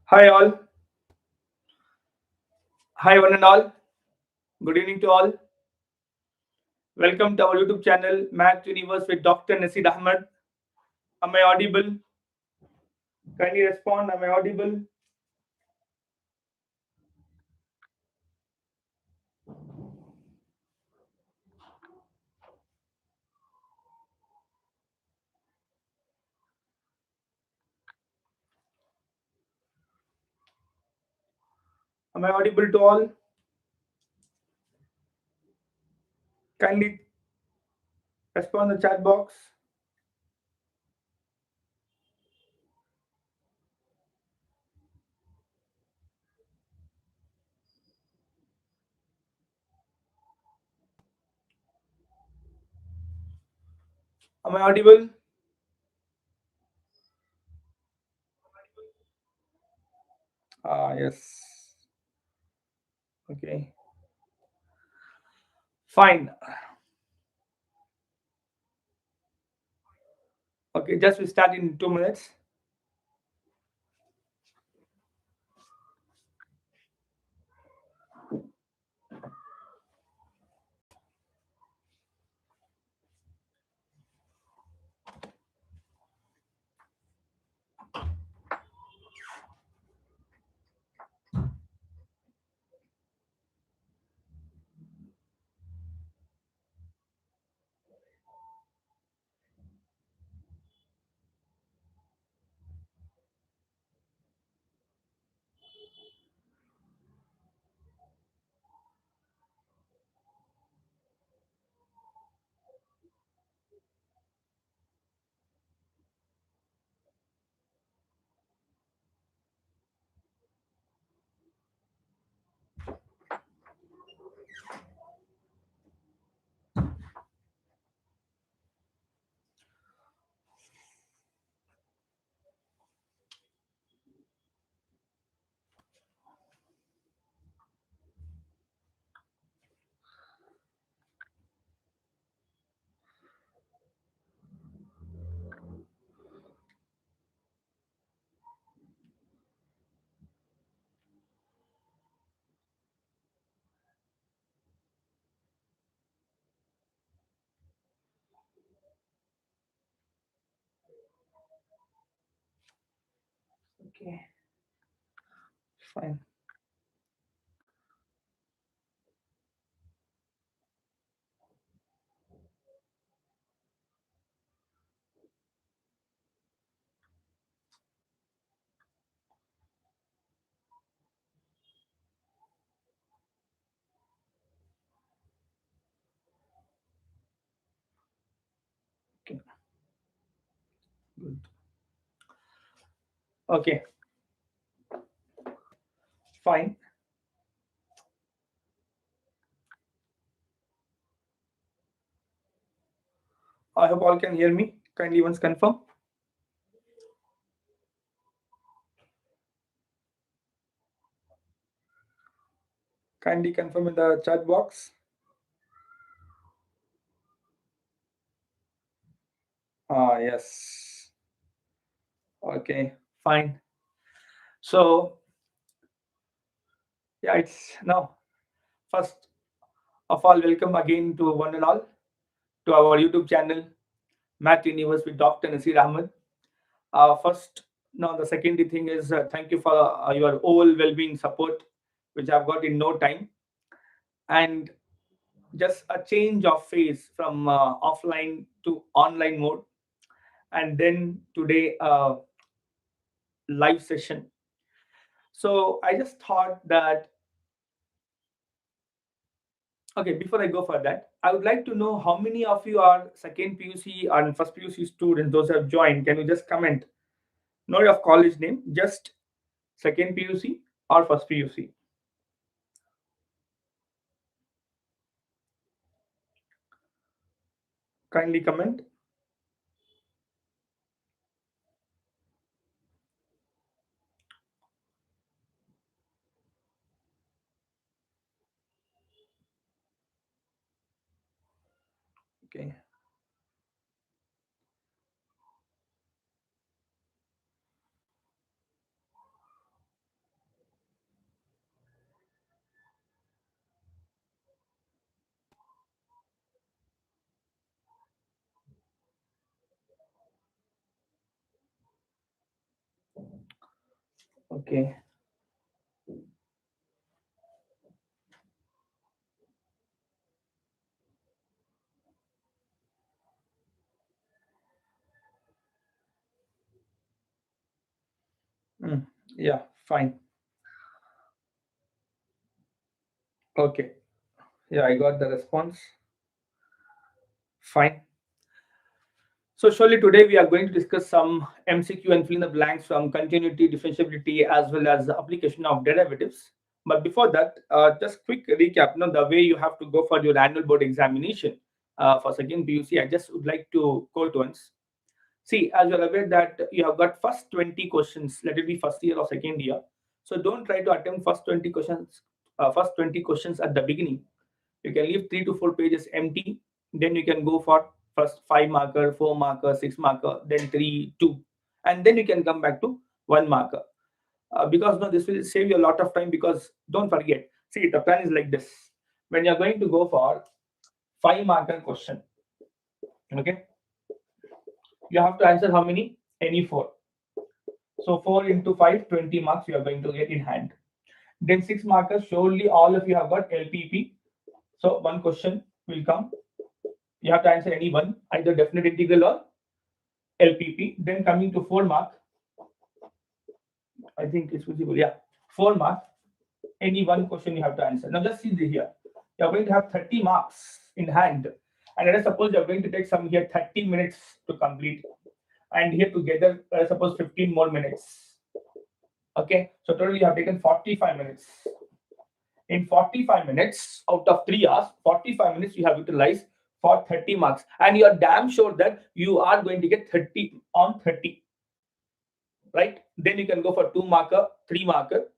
Hi all. Hi one and all. Good evening to all. Welcome to our YouTube channel Math Universe with Dr. Naseer Ahmed. Am I audible? Kindly respond. Am I audible? Am I audible to all? Kindly respond in the chat box. Am I audible? Yes. Okay. Fine. Okay, just we start in 2 minutes. Okay. Fine. Okay. Good. Okay. Fine. I hope all can hear me. Kindly once confirm. Kindly confirm in the chat box. Yes. Okay, fine. So, yeah, it's now. First of all, welcome again to one and all to our YouTube channel, Math Universe with Dr. Naseer Ahmed. First, now the second thing is thank you for your whole well-being support, which I've got in no time, and just a change of phase from offline to online mode, and then today live session. So I just thought that okay, before I go for that, I would like to know how many of you are second PUC and first PUC students. Those who have joined, can you just comment? No your college name, just second PUC or first PUC. Kindly comment. Okay. Okay. Yeah, fine. Okay. Yeah, I got the response. Fine. So surely today we are going to discuss some MCQ and fill in the blanks from continuity, differentiability, as well as the application of derivatives. But before that, just quick recap. The way you have to go for your annual board examination for second PUC. I just would like to quote once. See, as you're aware that you have got first 20 questions, let it be first year or second year. So don't try to attempt first 20 questions at the beginning. You can leave 3 to 4 pages empty. Then you can go for first 5 marker, 4 marker, 6 marker, then 3, 2, and then you can come back to 1 marker. Because no, this will save you a lot of time. Because don't forget, see, the plan is like this. When you're going to go for 5 marker question, okay, you have to answer how many? Any 4. So 4 into 5, 20 marks you are going to get in hand. Then 6 markers, surely all of you have got LPP. So one question will come. You have to answer any one, either definite integral or LPP. Then coming to 4 mark, I think it's visible. Yeah, 4 mark. Any one question you have to answer. Now just see this here. You are going to have 30 marks in hand, and let us suppose you are going to take some here 30 minutes to complete, and here together suppose 15 more minutes. Okay, so totally you have taken 45 minutes. In 45 minutes out of 3 hours, 45 minutes you have utilized for 30 marks, and you are damn sure that you are going to get 30 on 30, right? Then you can go for 2 marker, 3 marker,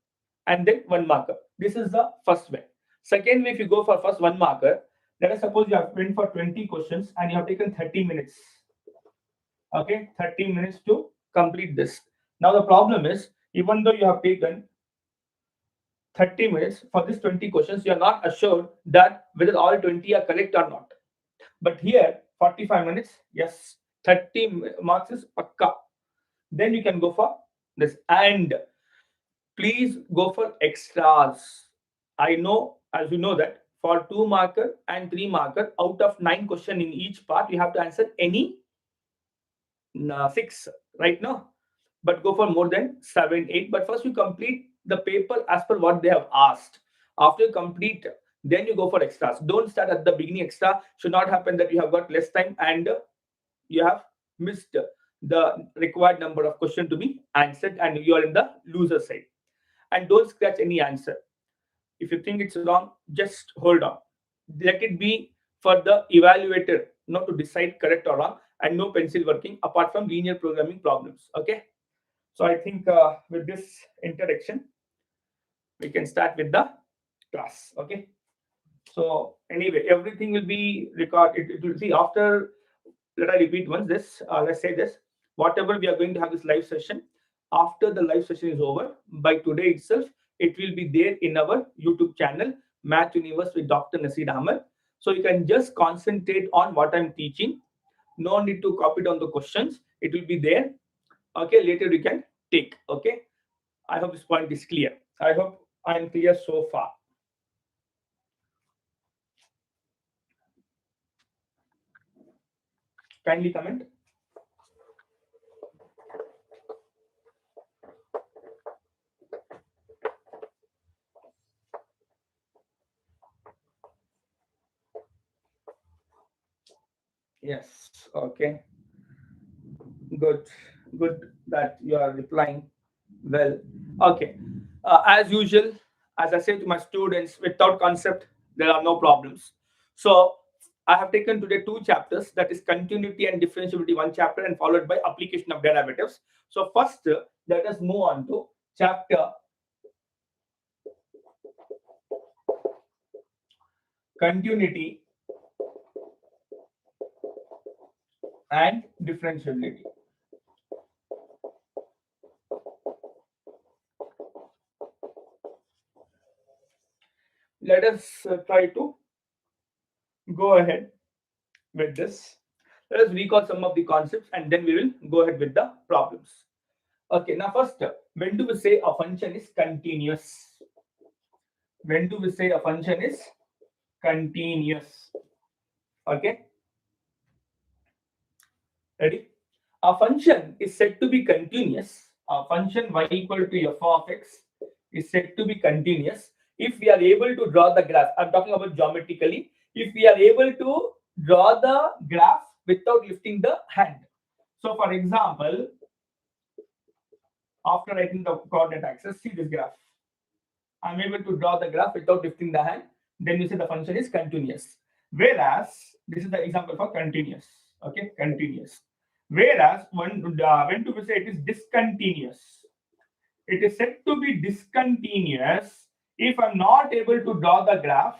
and then 1 marker. This is the first way. Second way, if you go for first 1 marker, let us suppose you have went for 20 questions and you have taken 30 minutes. Okay, 30 minutes to complete this. Now the problem is, even though you have taken 30 minutes for this 20 questions, you are not assured that whether all 20 are correct or not. But here, 45 minutes, yes, 30 marks is pakka. Then you can go for this. And please go for extras. I know, as you know, that for 2 marker and 3 marker, out of 9 questions in each part, you have to answer any 6 right now. But go for more than 7, 8. But first you complete the paper as per what they have asked. After you complete, then you go for extras. Don't start at the beginning. Extra should not happen that you have got less time and you have missed the required number of questions to be answered, and you are in the loser side. And don't scratch any answer. If you think it's wrong, just hold on. Let it be for the evaluator not to decide correct or wrong, and no pencil working apart from linear programming problems. Okay. So I think with this introduction, we can start with the class. Okay. So anyway, everything will be recorded. It will see after. Let I repeat once this. Let's say this. Whatever we are going to have this live session, after the live session is over, by today itself, it will be there in our YouTube channel, Math Universe with Dr. Naseer Ahmed. So you can just concentrate on what I'm teaching. No need to copy down the questions. It will be there. Okay, later you can take. Okay. I hope this point is clear. I hope I'm clear so far. Kindly comment. Yes. Okay. Good. Good that you are replying well. Okay. As usual, as I say to my students, without concept, there are no problems. So I have taken today 2 chapters, that is continuity and differentiability, 1 chapter, and followed by application of derivatives. So first, let us move on to chapter continuity and differentiability. Let us try to go ahead with this. Let us recall some of the concepts and then we will go ahead with the problems. Okay, now first, when do we say a function is continuous? When do we say a function is continuous? Okay, ready? A function is said to be continuous. A function y equal to f of x is said to be continuous if we are able to draw the graph. I'm talking about geometrically. If we are able to draw the graph without lifting the hand. So, for example, after writing the coordinate axis, see this graph. I'm able to draw the graph without lifting the hand. Then you say the function is continuous. Whereas this is the example for continuous. Okay, continuous. Whereas when do we say it is discontinuous? It is said to be discontinuous if I'm not able to draw the graph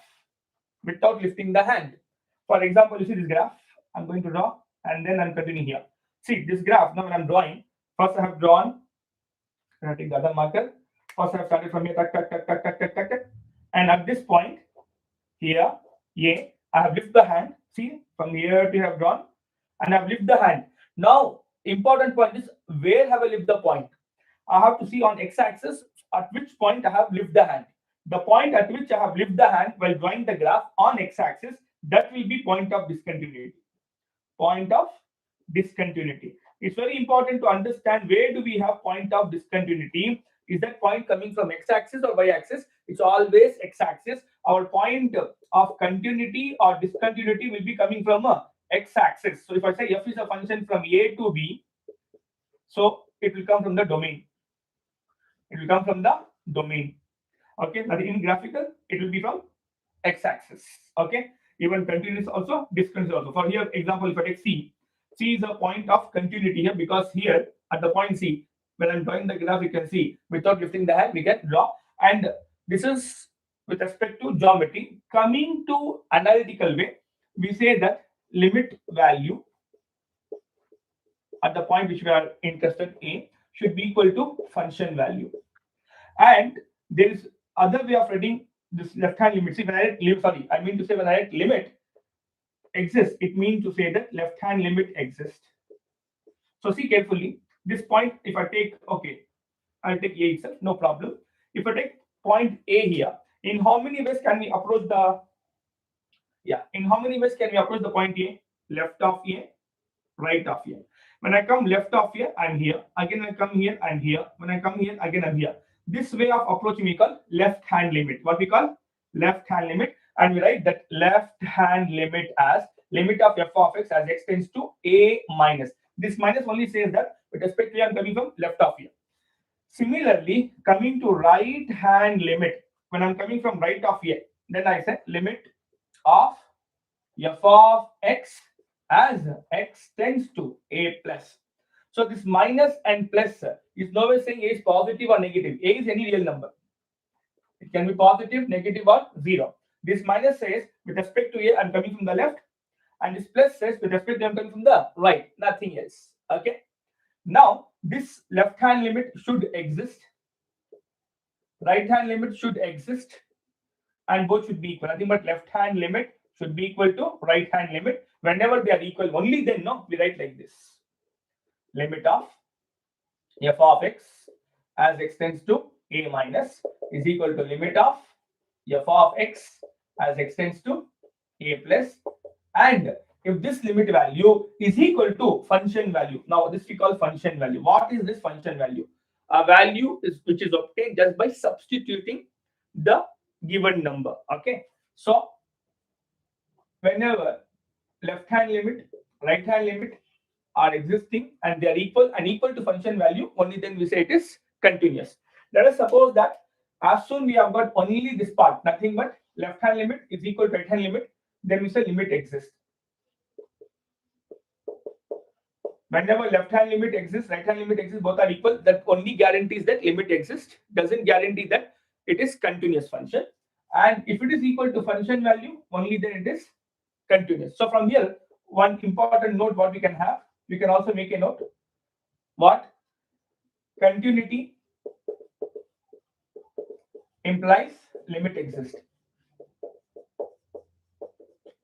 without lifting the hand. For example, you see this graph. I'm going to draw and then I'm continuing here. See this graph. Now when I'm drawing, first I have drawn. I take the other marker. First I have started from here, and at this point here, I have lifted the hand. See, from here to have drawn, and I have lifted the hand. Now, important point is where have I lifted the point? I have to see on x-axis at which point I have lifted the hand. The point at which I have lifted the hand while drawing the graph on x-axis, that will be point of discontinuity. Point of discontinuity. It's very important to understand where do we have point of discontinuity. Is that point coming from x-axis or y-axis? It's always x-axis. Our point of continuity or discontinuity will be coming from a x-axis. So if I say f is a function from a to b, so it will come from the domain. It will come from the domain. Okay, but in graphical, it will be from x-axis. Okay, even continuous also, discontinuous also. For here, example, if I take C is a point of continuity here because here at the point C, when I'm drawing the graph, you can see without lifting the hand, we get draw. And this is with respect to geometry. Coming to analytical way, we say that limit value at the point which we are interested in should be equal to function value. And there is other way of writing this left hand limit. See, when I write, I mean to say when I write limit exists, it means to say that left hand limit exists. So see carefully, this point, if I take, okay, I'll take A itself, no problem. If I take point A here, in how many ways can we approach the, in how many ways can we approach the point A? Left of A, right of A. When I come left of here, I'm here. Again, I come here, I'm here. When I come here, again, I'm here. This way of approaching we call left hand limit. What we call left hand limit, and we write that left hand limit as limit of f of x as x tends to a minus. This minus only says that with respect to I'm coming from left of here. Similarly, coming to right hand limit, when I'm coming from right of here, then I say limit of f of x as x tends to a plus. So this minus and plus is nowhere saying a is positive or negative. A is any real number. It can be positive, negative, or 0. This minus says with respect to a, I'm coming from the left, and this plus says with respect to I'm coming from the right. Nothing else. Okay. Now this left hand limit should exist. Right hand limit should exist, and both should be equal. Nothing but left hand limit should be equal to right hand limit. Whenever they are equal, only then no, we write like this. Limit of f of x as x tends to a minus is equal to limit of f of x as x tends to a plus. And if this limit value is equal to function value, now this we call function value. What is this function value? A value is which is obtained just by substituting the given number. Okay, so whenever left hand limit, right hand limit are existing and they are equal and equal to function value, only then we say it is continuous. Let us suppose that as soon we have got only this part, nothing but left hand limit is equal to right hand limit, then we say limit exists. Whenever left hand limit exists, right hand limit exists, both are equal, that only guarantees that limit exists, doesn't guarantee that it is continuous function. And if it is equal to function value, only then it is continuous. So from here, one important note what we can have, we can also make a note. What? Continuity implies limit exists.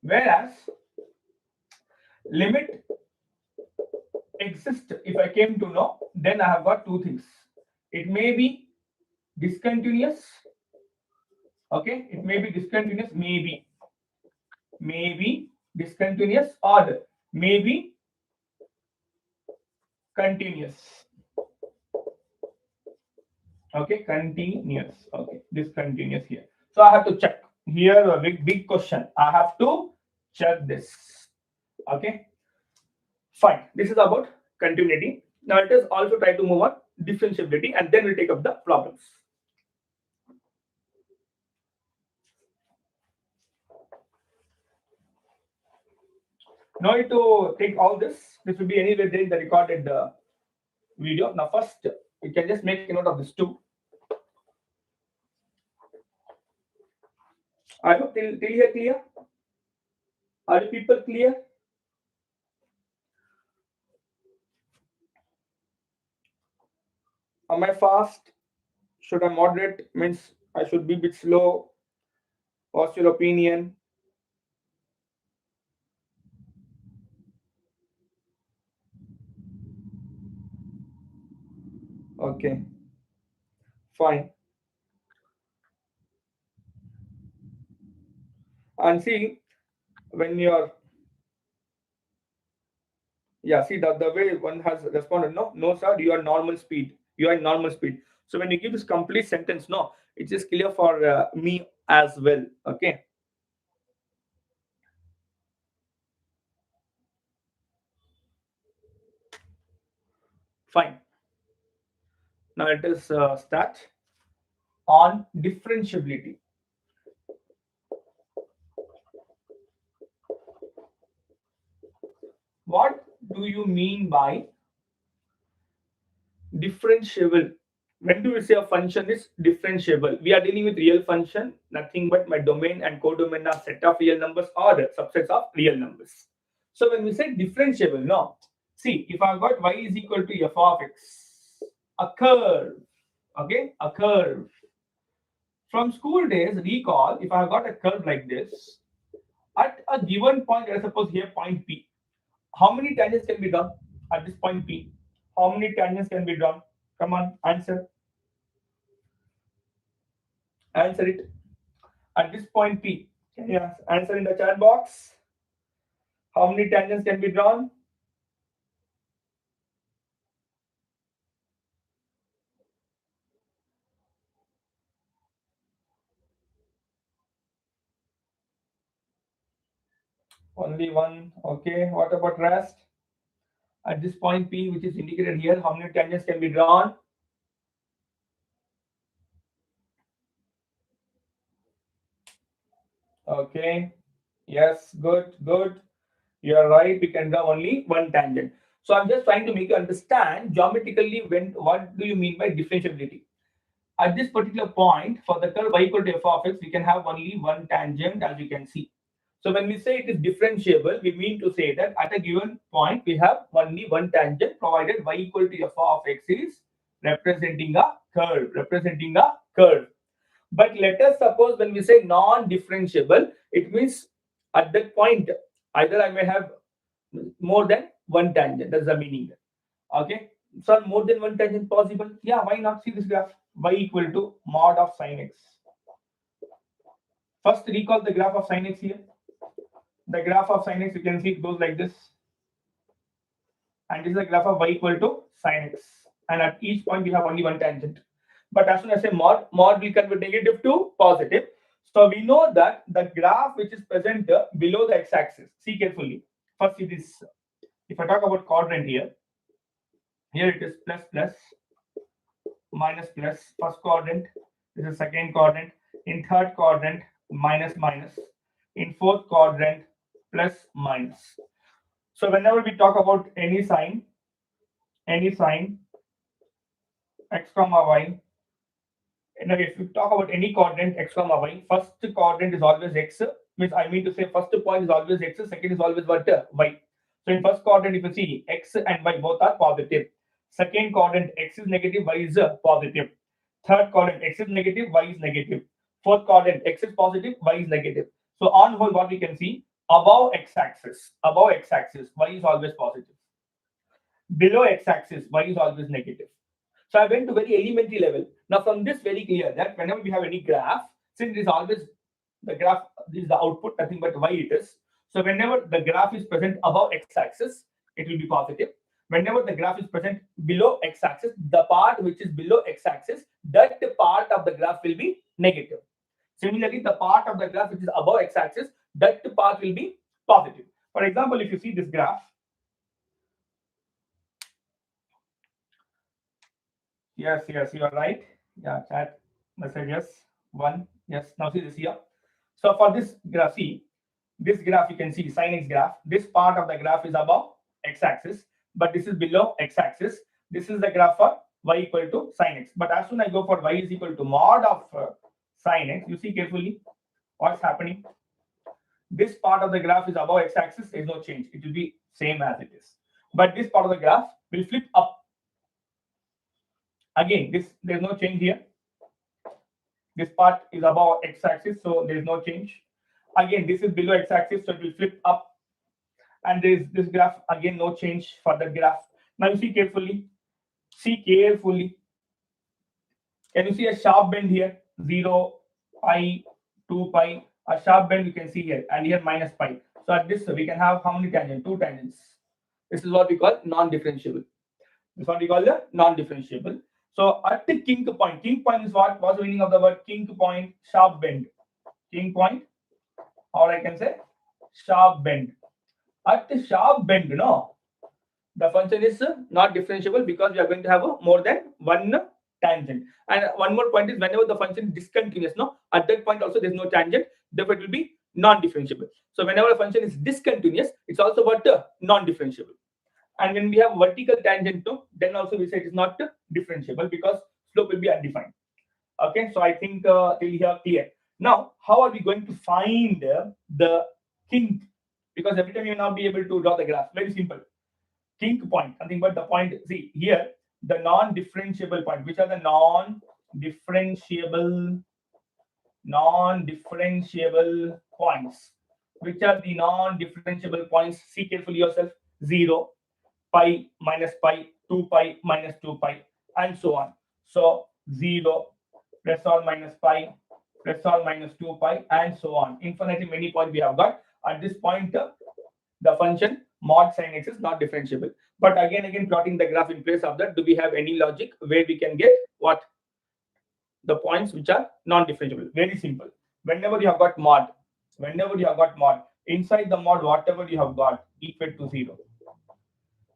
Whereas limit exist, if I came to know, then I have got two things. It may be discontinuous. Okay, it may be discontinuous, maybe discontinuous, or maybe continuous. Okay, continuous. Okay, discontinuous here. So I have to check here. A big question. I have to check this. Okay, fine. This is about continuity. Now let us also try to move on differentiability, and then we'll take up the problems. No need to take all this. This will be anyway there in the recorded video. Now first, you can just make a note of this too. I hope till here clear. Are you people clear? Am I fast? Should I moderate? Means I should be a bit slow. What's your opinion? Okay, fine. And see, when you're, yeah, see the way one has responded, no, sir, you are normal speed. You are in normal speed. So when you give this complete sentence, no, it is clear for me as well. Okay, fine. Now let us start on differentiability. What do you mean by differentiable? When do we say a function is differentiable? We are dealing with real function, nothing but my domain and codomain are set of real numbers or subsets of real numbers. So when we say differentiable, no. See, if I've got y is equal to f of x, a curve, okay, a curve. From school days, recall, if I've got a curve like this, at a given point, let us suppose here point P, how many tangents can be done at this point P? How many tangents can be drawn? Come on, answer. Answer it. At this point P, can you answer in the chat box? How many tangents can be drawn? Only one. Okay. What about rest? At this point P, which is indicated here, how many tangents can be drawn? Okay. Yes. Good. Good. You are right. We can draw only one tangent. So I'm just trying to make you understand geometrically what do you mean by differentiability. At this particular point, for the curve y equal to f of x, we can have only one tangent, as you can see. So when we say it is differentiable, we mean to say that at a given point, we have only one tangent, provided y equal to f of x is representing a curve. But let us suppose when we say non-differentiable, it means at that point, either I may have more than one tangent. That's the meaning. Okay. So more than one tangent possible? Yeah, why not? See this graph. Y equal to mod of sin x. First recall the graph of sin x here. The graph of sin x, you can see it goes like this. And this is the graph of y equal to sin x. And at each point, we have only one tangent. But as soon as I say mod will convert negative to positive. So we know that the graph which is present below the x-axis, see carefully. First it is, if I talk about quadrant here it is plus plus, minus plus, first quadrant, this is second quadrant, in third quadrant, minus minus, in fourth quadrant, plus minus. So whenever we talk about any sign, x comma y, and if you talk about any quadrant x comma y, first quadrant is always x, means I mean to say first point is always x, second is always what? Y. So in first quadrant, if you see x and y both are positive. Second quadrant, x is negative, y is positive. Third quadrant, x is negative, y is negative. Fourth quadrant, x is positive, y is negative. So on whole, what we can see, above x-axis, y is always positive. below x-axis, y is always negative. So I went to very elementary level. Now from this very clear that whenever we have any graph, since it is always the graph, this is the output, nothing but y it is. So whenever the graph is present above x-axis, it will be positive. Whenever the graph is present below x-axis, the part which is below x-axis, that part of the graph will be negative. Similarly, the part of the graph which is above x-axis, that part will be positive. For example, if you see this graph, yes, you are right. Yeah, chat messages one. Yes, now see this here. So for this graph, see this graph, you can see sin x graph. This part of the graph is above x-axis, but this is below x-axis. This is the graph for y equal to sin x. But as soon as I go for y is equal to mod of sin x, you see carefully what's happening. This part of the graph is above x-axis. There is no change. It will be same as it is. But this part of the graph will flip up. Again, there's no change here. This part is above x-axis, so there is no change. Again, this is below x-axis, so it will flip up. And there is this graph, again, no change for that graph. Now you see carefully. See carefully. Can you see a sharp bend here? 0, pi, 2 pi. A sharp bend you can see here, and here minus pi. So at this, we can have how many tangents? 2 tangents. This is what we call non-differentiable. This is what we call the non-differentiable. So at the kink point is what? What's the meaning of the word kink point? Sharp bend. Kink point, or I can say sharp bend. At the sharp bend, the function is not differentiable because we are going to have more than one tangent. And one more point is whenever the function is discontinuous, at that point also there's no tangent, therefore it will be non-differentiable. So whenever a function is discontinuous, it's also what non-differentiable. And when we have vertical tangent, then also we say it is not differentiable because slope will be undefined. Okay, so I think till here clear. Now, how are we going to find the kink? Because every time you will not be able to draw the graph. Very simple. Kink point, nothing but the point. See here, the non-differentiable point. Which are the non-differentiable points? Which are the non-differentiable points? See carefully yourself. 0, pi, minus pi, 2 pi, minus 2 pi, and so on. So 0, plus or minus pi, plus or minus 2 pi, and so on. Infinitely many points we have got. At this point, the function mod sin x is not differentiable. But again, plotting the graph in place of that, do we have any logic where we can get what? The points which are non-differentiable. Very simple. Whenever you have got mod, inside the mod, whatever you have got equal to 0.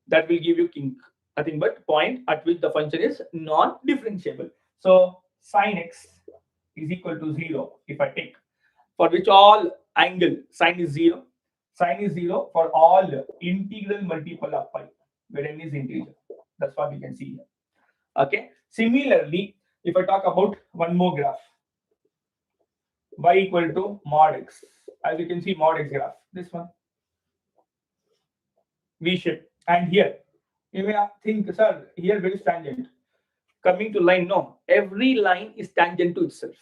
That will give you kink, nothing but point at which the function is non-differentiable. So sin x is equal to 0 if I take, for which all angle sin is 0. Sin is 0 for all integral multiple of pi, where n is integer. That's what we can see here. Okay. Similarly, if I talk about one more graph, y equal to mod x. As you can see, mod x graph, this one, V shape. And here, you may think, sir, here where is tangent? Coming to line, no. Every line is tangent to itself.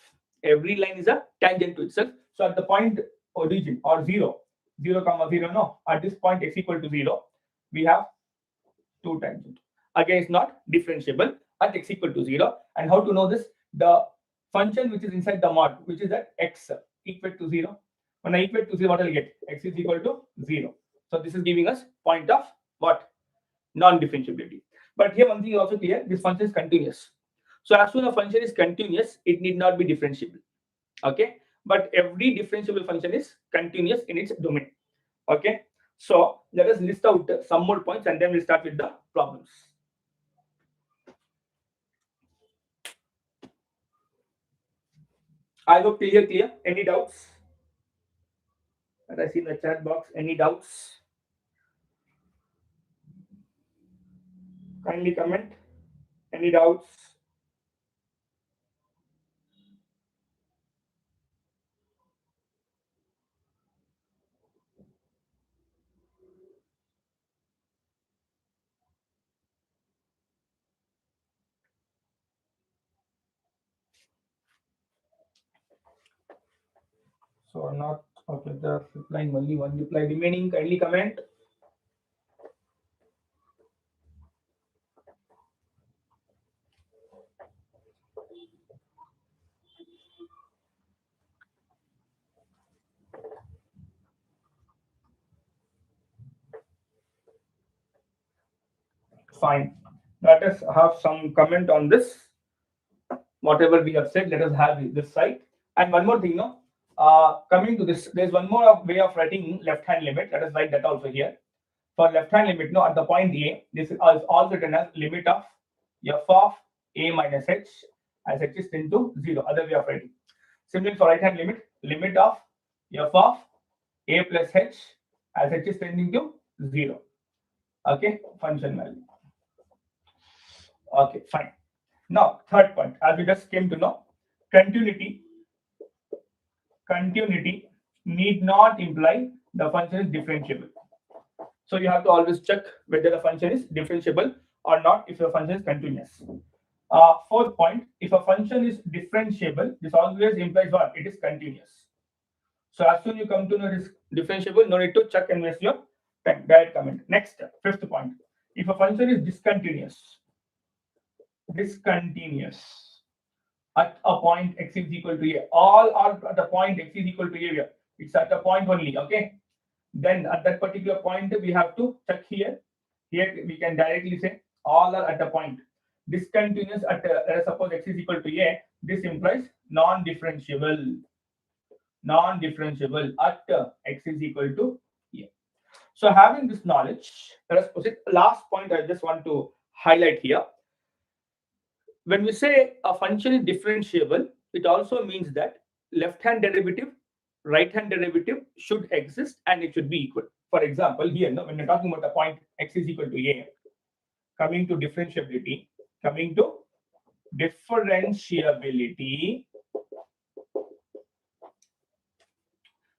Every line is a tangent to itself. So at the point origin or 0, 0, 0, no. At this point x equal to 0, we have 2 tangent. Again, it's not differentiable at x equal to 0. And how to know this? The function which is inside the mod, which is at x equal to 0. When I equate to 0, what I'll get? X is equal to 0. So this is giving us point of what? Non-differentiability. But here one thing is also clear, this function is continuous. So as soon as a function is continuous, it need not be differentiable. Okay. But every differentiable function is continuous in its domain. Okay. So let us list out some more points and then we'll start with the problems. I hope clear. Any doubts? And I see in the chat box, any doubts? Kindly comment. Any doubts? So I'm not okay. The replying only one reply remaining. Kindly comment. Fine. Let us have some comment on this. Whatever we have said, let us have this side. And one more thing, no. Coming to this, there's one more way of writing left-hand limit. Let us write that also here. For left-hand limit, no, at the point A, this is also written as limit of f of a minus h as h is tend to 0. Other way of writing. Similarly, for right-hand limit, limit of f of a plus h as h is tending to 0. Okay, function value. Okay, fine. Now, third point, as we just came to know, continuity need not imply the function is differentiable. So you have to always check whether the function is differentiable or not if your function is continuous. Fourth point, if a function is differentiable, this always implies what? It is continuous. So as soon as you come to know it is differentiable, no need to check and waste your time. Direct comment. Next, fifth point, if a function is discontinuous at a point x is equal to a, all are at a point x is equal to a, it's at a point only, okay? Then at that particular point, we have to check here. Here we can directly say all are at a point. Discontinuous at let us suppose x is equal to a, this implies non-differentiable at x is equal to a. So having this knowledge, let us proceed. Last point I just want to highlight here. When we say a function is differentiable, it also means that left-hand derivative, right-hand derivative should exist and it should be equal. For example, here, no, when we're talking about a point x is equal to a, coming to differentiability,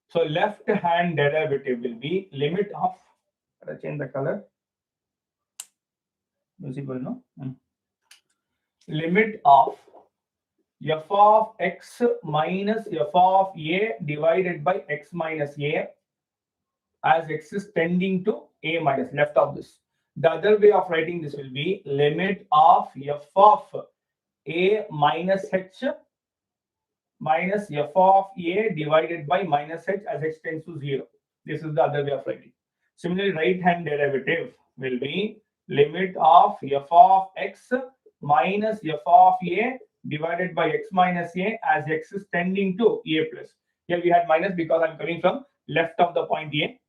so left-hand derivative will be limit of, let us change the color, visible, no? Limit of f of x minus f of a divided by x minus a as x is tending to a minus, left of this. The other way of writing this will be limit of f of a minus h minus f of a divided by minus h as x tends to 0. This is the other way of writing. Similarly, right-hand derivative will be limit of f of x minus f of a divided by x minus a as x is tending to a plus. Here we had minus because I'm coming from left of the point a,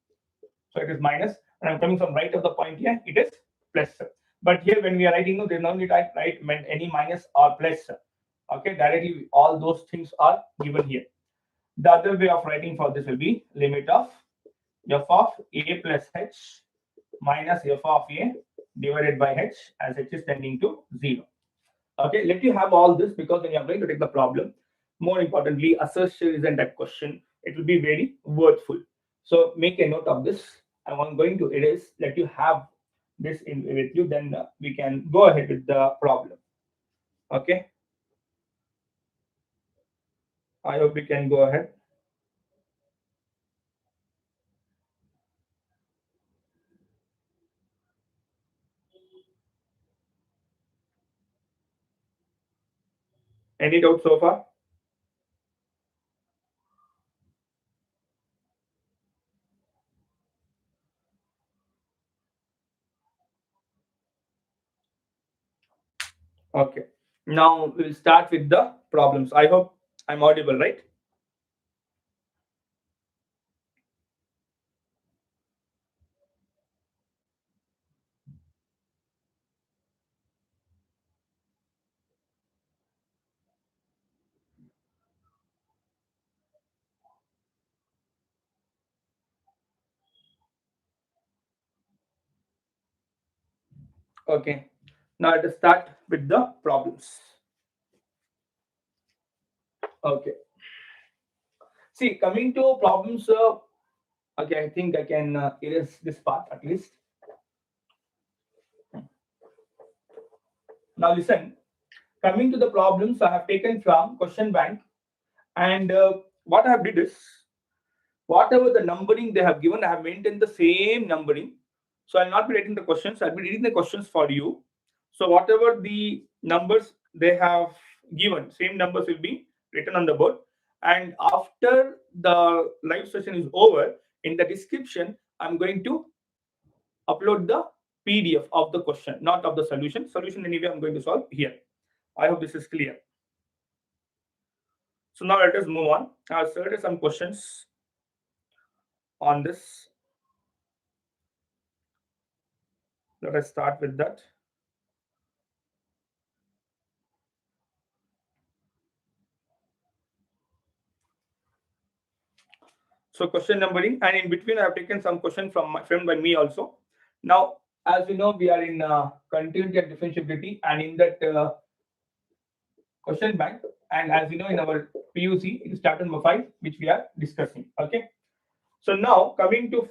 so it is minus, and I'm coming from right of the point a, it is plus. But here when we are writing, no, there's no need to write any minus or plus. Okay, directly all those things are given here. The other way of writing for this will be limit of f of a plus h minus f of a divided by h as h is tending to 0. Okay, let you have all this because when you are going to take the problem, more importantly, assertion isn't a question. It will be very worthful. So make a note of this. I'm going to erase. Let you have this in with you. Then we can go ahead with the problem. Okay. I hope we can go ahead. Any doubt so far? Okay. Now we'll start with the problems. I hope I'm audible, right? Okay. Now let us start with the problems. Okay. See, coming to problems, okay, I think I can erase this part at least. Now listen, coming to the problems I have taken from question bank, and what I have did is, whatever the numbering they have given, I have maintained the same numbering. So I'll not be writing the questions, I'll be reading the questions for you. So whatever the numbers they have given, same numbers will be written on the board. And after the live session is over, in the description, I'm going to upload the PDF of the question, not of the solution. Solution anyway I'm going to solve here. I hope this is clear. So now let us move on. I'll start some questions on this. Let us start with that. So question numbering, and in between I have taken some question from my friend by me also. Now, as we know, we are in continuity and differentiability, and in that question bank, and as you know, in our PUC, it is chapter number 5, which we are discussing. Okay. So now coming to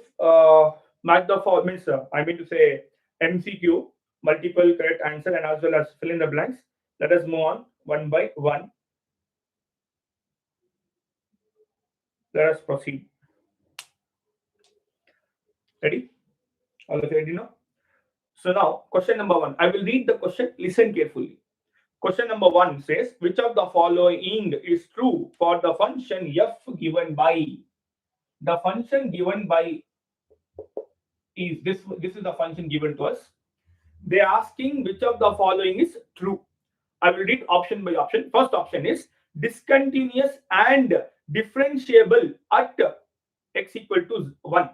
match the four means I mean to say MCQ, multiple correct answer, and as well as fill in the blanks. Let us move on one by one. Let us proceed. Ready? All of you ready now? So now question number 1. I will read the question. Listen carefully. Question number 1 says, which of the following is true for the function f given by? The function given by is this. This is the function given to us. They are asking which of the following is true. I will read option by option. First option is discontinuous and differentiable at x equal to 1.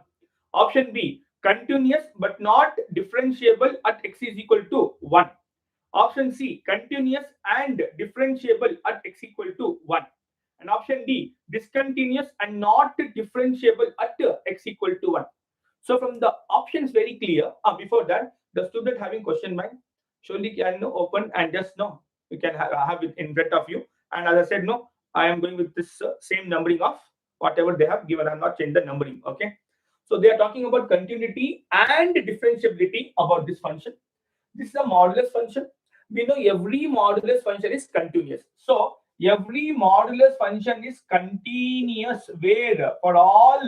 Option B, continuous but not differentiable at x is equal to 1. Option C, continuous and differentiable at x equal to 1. And option D, discontinuous and not differentiable at x equal to 1. So from the options very clear. Before that, the student having question bank surely can open and just you can have it in front of you. And as I said, I am going with this same numbering of whatever they have given. I'm not changing the numbering. Okay. So they are talking about continuity and differentiability about this function. This is a modulus function. We know every modulus function is continuous. So every modulus function is continuous where for all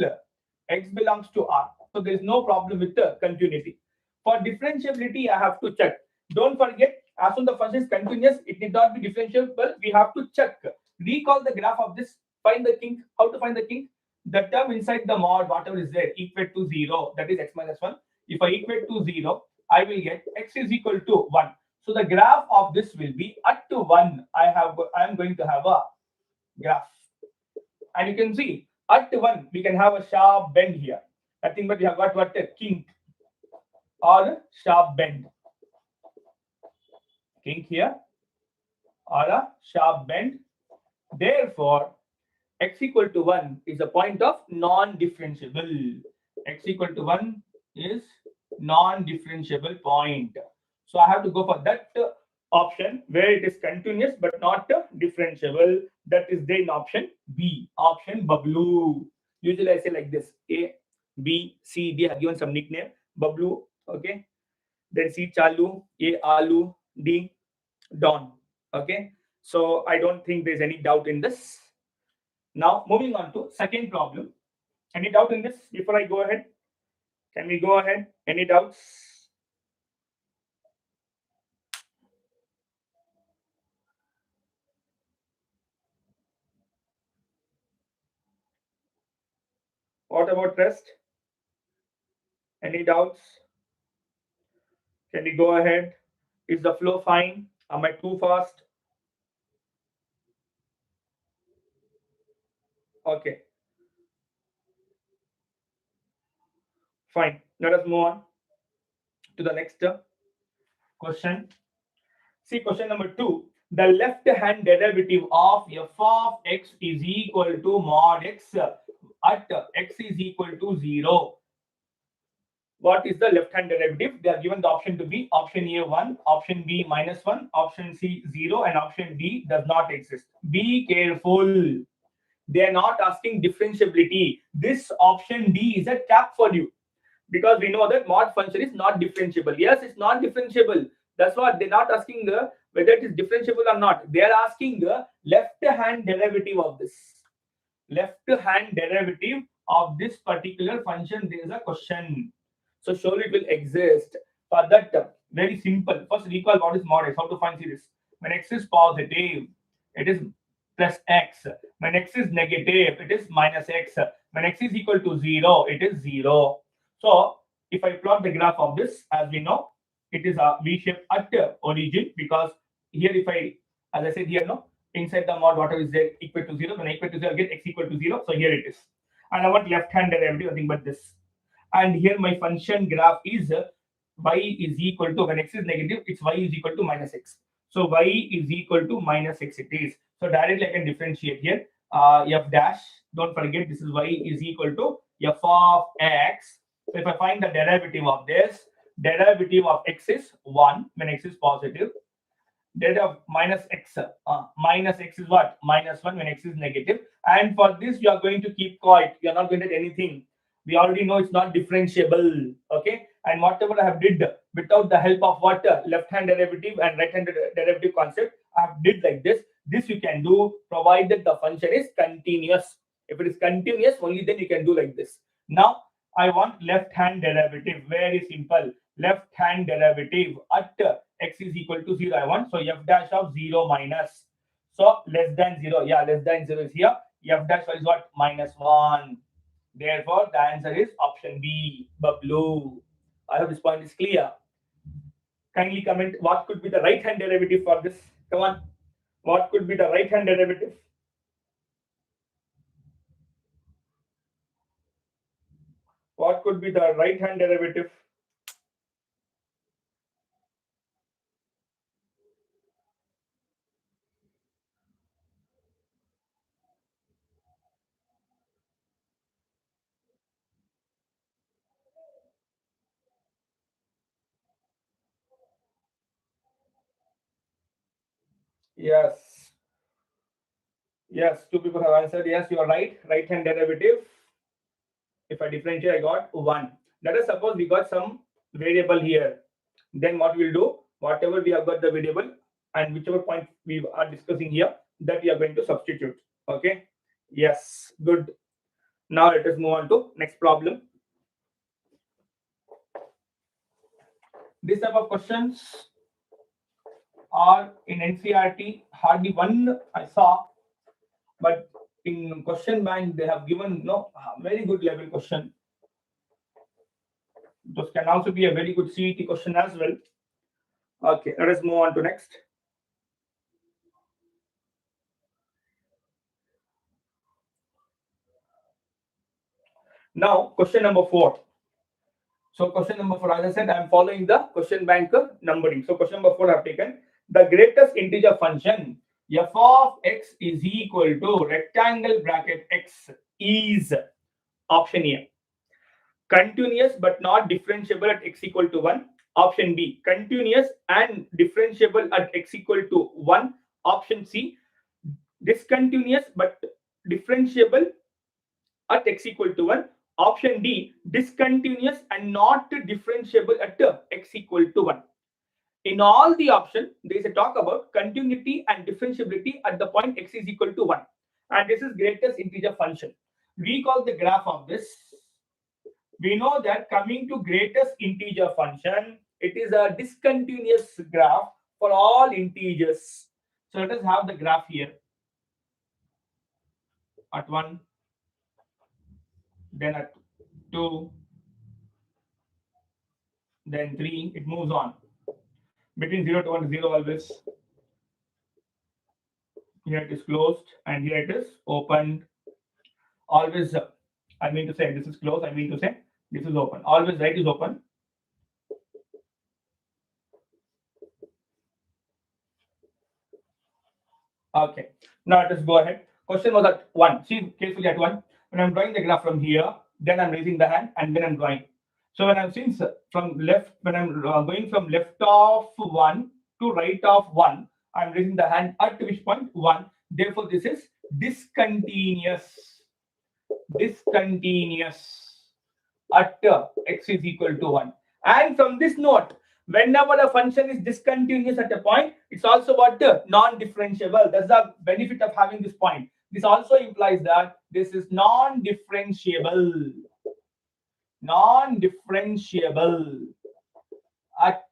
x belongs to R. So there is no problem with the continuity. For differentiability, I have to check. Don't forget, as soon as the function is continuous, it need not be differentiable. We have to check. Recall the graph of this. Find the kink. How to find the kink? The term inside the mod, whatever is there, equate to 0. That is x minus 1. If I equate to 0, I will get x is equal to 1. So the graph of this will be at 1. I am going to have a graph. And you can see at 1, we can have a sharp bend here. Nothing but we have got what a kink or sharp bend. Kink here or a sharp bend. Therefore, x equal to 1 is a point of non-differentiable. X equal to 1 is non-differentiable point. So I have to go for that option where it is continuous but not differentiable. That is then option B. Option Bablu. Usually I say like this: A, B, C, D. I have given some nickname. Bablu. Okay. Then C, Chalu. A, Alu. D, Don. Okay. So I don't think there's any doubt in this. Now moving on to second problem. Any doubt in this before I go ahead? Can we go ahead? Any doubts? What about rest? Any doubts? Can we go ahead? Is the flow fine? Am I too fast? Okay. Fine. Let us move on to the next question. See question number 2. The left hand derivative of f of x is equal to mod x at x is equal to 0. What is the left hand derivative? They are given the option to be option A 1, option B -1, option C 0, and option D does not exist. Be careful. They are not asking differentiability. This option D is a trap for you, because we know that mod function is not differentiable. Yes, it's not differentiable. That's what they're not asking whether it is differentiable or not. They are asking the left hand derivative of this. Left hand derivative of this particular function. There is a question. So surely it will exist. For that, very simple. First recall what is mod x. How to find series. When x is positive, it is plus x. When x is negative, it is minus x. When x is equal to 0, it is 0. So if I plot the graph of this, as we know, it is a V shape at origin, because here if I, as I said here, no, inside the mod whatever is there equal to 0, when I equal to 0 I get x equal to 0, so here it is. And I want left hand derivative, nothing but this. And here my function graph is y is equal to, when x is negative, it's y is equal to minus x. So y is equal to minus x it is. So directly I can differentiate here. F dash, don't forget this is y is equal to f of x. So if I find the derivative of this, derivative of x is 1 when x is positive. Derivative of minus x is what? Minus 1 when x is negative. And for this you are going to keep quiet. You are not going to get anything. We already know it's not differentiable. Okay. And whatever I have did without the help of what? Left hand derivative and right hand derivative concept, I have did like this. This you can do provided the function is continuous. If it is continuous, only then you can do like this. Now I want left hand derivative. Very simple. Left hand derivative at x is equal to 0 I want. So f dash of 0 minus. So less than 0. Yeah, less than 0 is here. F dash is what? Minus 1. Therefore, the answer is option B, blue. I hope this point is clear. Kindly comment what could be the right hand derivative for this. Come on. What could be the right hand derivative? What could be the right hand derivative? Yes. Yes, two people have answered. Yes, you are right. Right hand derivative. If I differentiate, I got 1. Let us suppose we got some variable here. Then what we'll do, whatever we have got the variable and whichever point we are discussing here, that we are going to substitute. Okay. Yes, good. Now let us move on to next problem. This type of questions are in NCERT, hardly one I saw, but in question bank they have given very good level question. Those can also be a very good CET question as well. Okay, let us move on to next. Now, question number 4. So, question number 4, as I said, I am following the question bank numbering. So, question number 4 I have taken the greatest integer function f of x is equal to rectangle bracket x is option A, continuous but not differentiable at x equal to 1. Option B, continuous and differentiable at x equal to 1. Option C, discontinuous but differentiable at x equal to 1. Option D, discontinuous and not differentiable at x equal to 1. In all the options, there is a talk about continuity and differentiability at the point x is equal to 1. And this is greatest integer function. Recall the graph of this. We know that coming to greatest integer function, it is a discontinuous graph for all integers. So let us have the graph here. At 1, then at 2, then 3, it moves on. Between 0 to 1 is 0 always. Here it is closed and here it is opened. Always, I mean to say this is closed, I mean to say this is open. Always right is open. Okay, now let us go ahead. Question was at 1. See carefully at 1. When I'm drawing the graph from here, then I'm raising the hand and then I'm drawing. So when I'm seeing from left, when I'm going from left of 1 to right of 1, I'm raising the hand at which point? 1. Therefore, this is discontinuous. Discontinuous at x is equal to 1. And from this note, whenever a function is discontinuous at a point, it's also what? Non-differentiable. That's the benefit of having this point. This also implies that this is non-differentiable. Non-differentiable at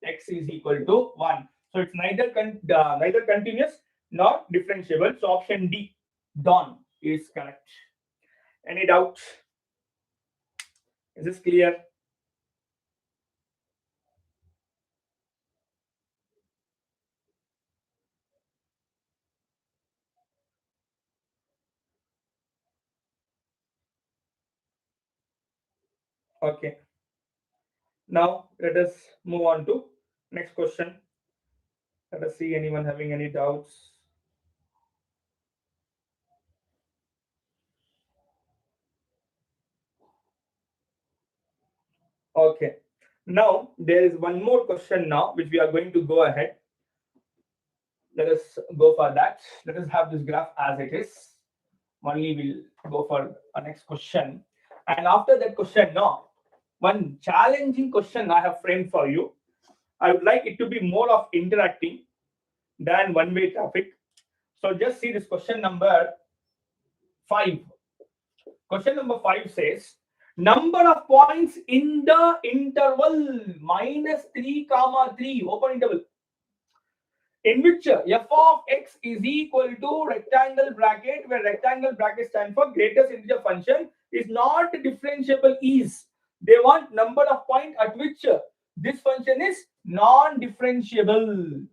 x is equal to 1. So it's neither continuous nor differentiable. So option D, done, is correct. Any doubt? Is this clear? Okay. Now let us move on to next question. Let us see anyone having any doubts. Okay. Now there is one more question now which we are going to go ahead. Let us go for that. Let us have this graph as it is. Only we'll go for a next question. And after that question, now one challenging question I have framed for you. I would like it to be more of interacting than one-way traffic. So just see this question number 5. Question number 5 says number of points in the interval -3, 3 open interval in which f of x is equal to rectangle bracket, where rectangle bracket stands for greatest integer function, is not differentiable is. They want number of point at which this function is non-differentiable.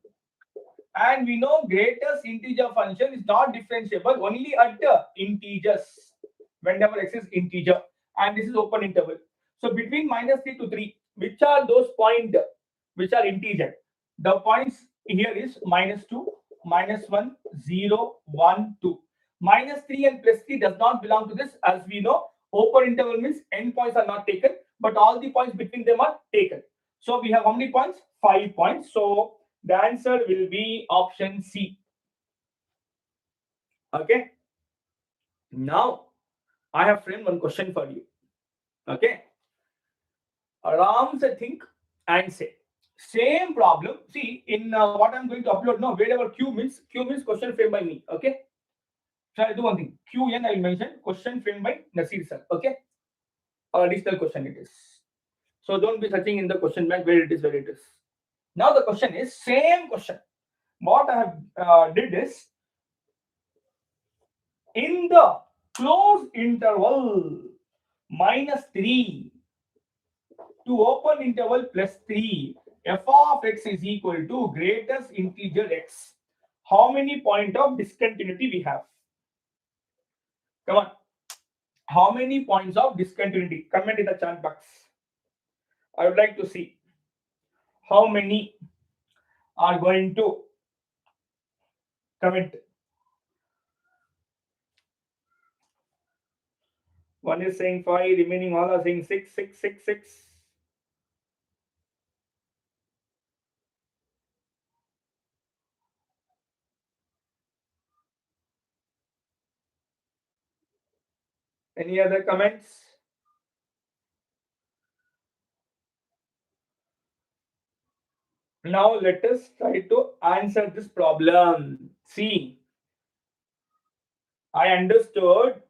And we know greatest integer function is not differentiable only at integers, whenever x is integer, and this is open interval. So between -3 to 3, which are those points which are integer? The points here is -2, -1, 0, 1, 2. -3 and +3 does not belong to this. As we know, open interval means n points are not taken, but all the points between them are taken. So we have how many points? 5 points. So the answer will be option C. Okay. Now I have framed one question for you. Okay. Aram se think and say. Same problem. See, in what I'm going to upload now, wherever Q means question framed by me. Okay. So I'll do one thing. QN I will mention question framed by Naseer sir. Okay. Additional question it is. So don't be searching in the question bank where it is. Now the question is same question. What I have did is in the closed interval -3 to open interval +3, f of x is equal to greatest integer x. How many point of discontinuity we have? Come on. How many points of discontinuity? Comment in the chat box. I would like to see how many are going to comment. One is saying 5, remaining all are saying 6, 6, 6, 6. Any other comments? Now let us try to answer this problem. See, I understood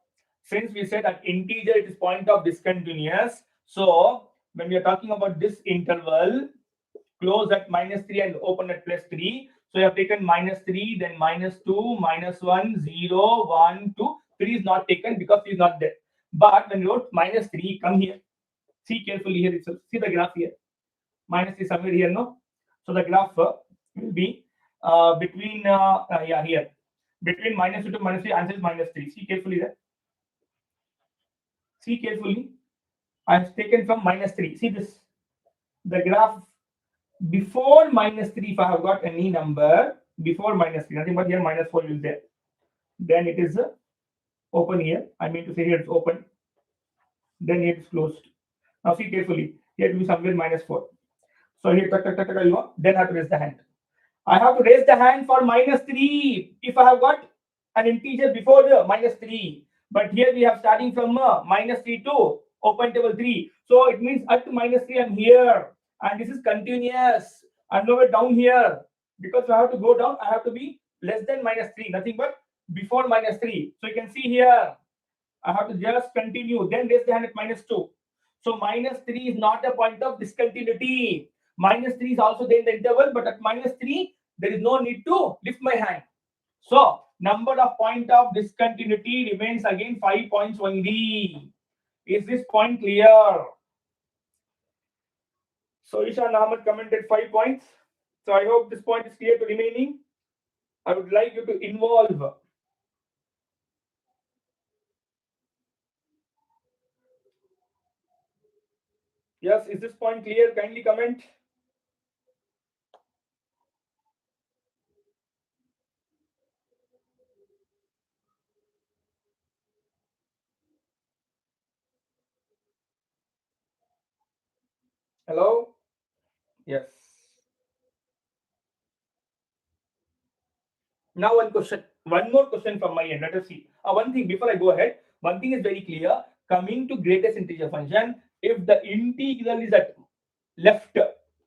since we said that integer it is point of discontinuous. So when we are talking about this interval, close at -3 and open at +3. So you have taken -3, then -2, -1, 0, 1, 2. 3 is not taken because 3 is not there. But when you wrote -3, come here. See carefully here itself. See the graph here. -3 somewhere here, no? So the graph will be between here. Between -2 to -3, answer is -3. See carefully there. See carefully. I have taken from -3. See this. The graph before -3, if I have got any number before -3, nothing but here -4 is there. Then it is open here. I mean to say here it's open. Then here it's closed. Now see carefully. Here it will be somewhere -4. So here, then I have to raise the hand. I have to raise the hand for -3 if I have got an integer before the -3. But here we have starting from -3 to open table 3. So it means up to -3 I'm here. And this is continuous. I'm nowhere down here. Because I have to go down, I have to be less than -3. Nothing but before -3. So you can see here, I have to just continue. Then raise the hand at -2. So -3 is not a point of discontinuity. -3 is also there in the interval, but at -3, there is no need to lift my hand. So number of point of discontinuity remains again 5 points only. Is this point clear? So Ishan Ahmed commented 5 points. So I hope this point is clear to remaining. I would like you to involve. Yes, is this point clear? Kindly comment. Hello? Yes. Now one more question from my end. Let us see. One thing before I go ahead, one thing is very clear. Coming to greatest integer function, if the integral is at left,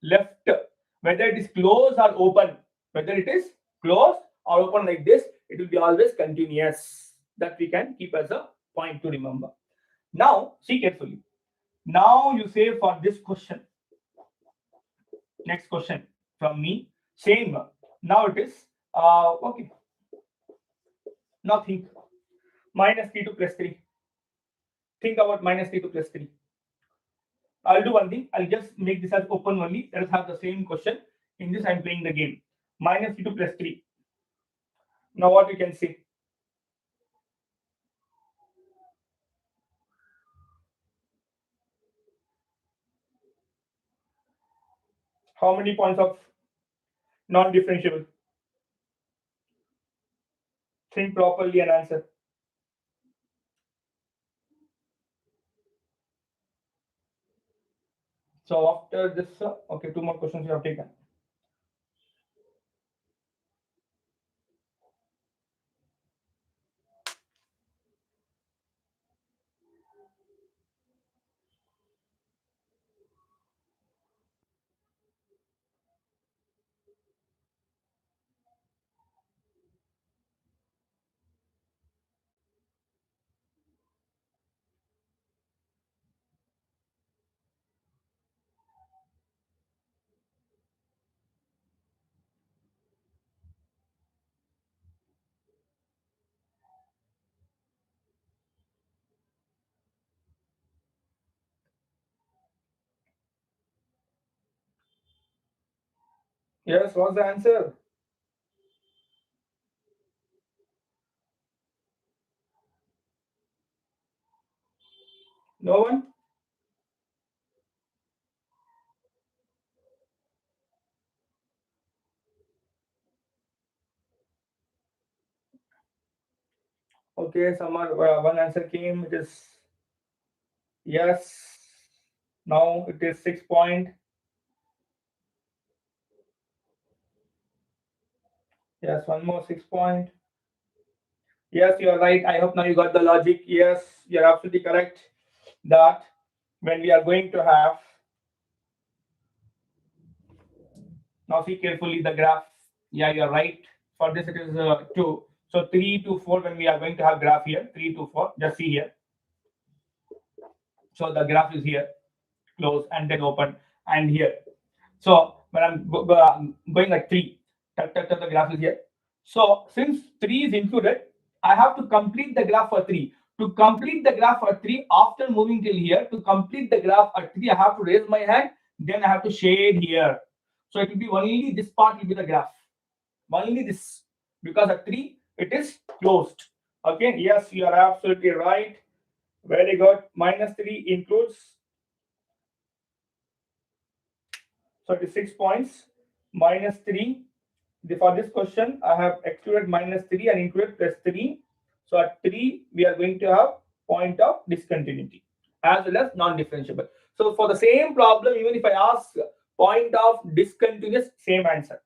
left, whether it is closed or open, whether it is closed or open like this, it will be always continuous. That we can keep as a point to remember. Now, see carefully. Now you say for this question, next question from me, same. Now it is okay. Now think minus 3 to plus 3. Think about minus 3 to plus 3. I'll do one thing. I'll just make this as open only. Let us have the same question. In this, I'm playing the game. Minus 3 to plus 3. Now what we can say? How many points of non-differentiable? Think properly and answer. So after this, okay, two more questions you have taken. Yes, what's the answer? No one? Okay, someone one answer came. It is yes. Now it is 6 point. Yes, one more 6 point. Yes, you are right. I hope now you got the logic. Yes, you are absolutely correct. That when we are going to have, now see carefully the graph. Yeah, you are right. For this it is 2. So 3 to 4 when we are going to have graph here. 3 to 4. Just see here. So the graph is here, close and then open, and here. So when I'm going like 3, the graph is here. So since 3 is included, I have to complete the graph for 3. To complete the graph for 3, after moving till here, to complete the graph at 3, I have to raise my hand, then I have to shade here. So it will be only this part will be the graph. Only this. Because at 3, it is closed. Okay, yes, you are absolutely right. Very good. Minus 3 includes, so it is 6 points. Minus 3. For this question, I have excluded minus 3 and included plus 3. So at 3, we are going to have point of discontinuity as well as non-differentiable. So for the same problem, even if I ask point of discontinuous, same answer.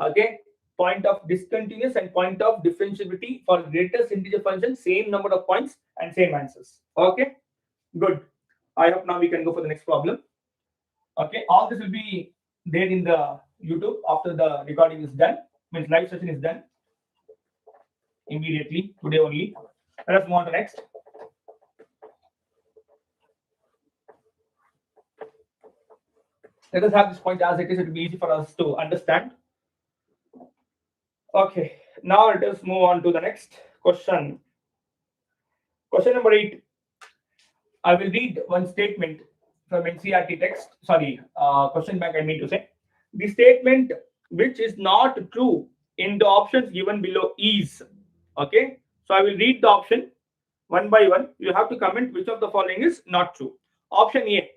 Okay, point of discontinuous and point of differentiability for greatest integer function, same number of points and same answers. Okay, good. I hope now we can go for the next problem. Okay, all this will be there in the YouTube after the recording is done, means live session is done immediately today only. Let us move on to next. Let us have this point as it is. It will be easy for us to understand. Okay, now let us move on to the next question. Question number 8. I will read one statement from NCERT text. Sorry, question bank. I mean to say the statement which is not true in the options given below is. Okay, so I will read the option one by one. You have to comment which of the following is not true. Option A: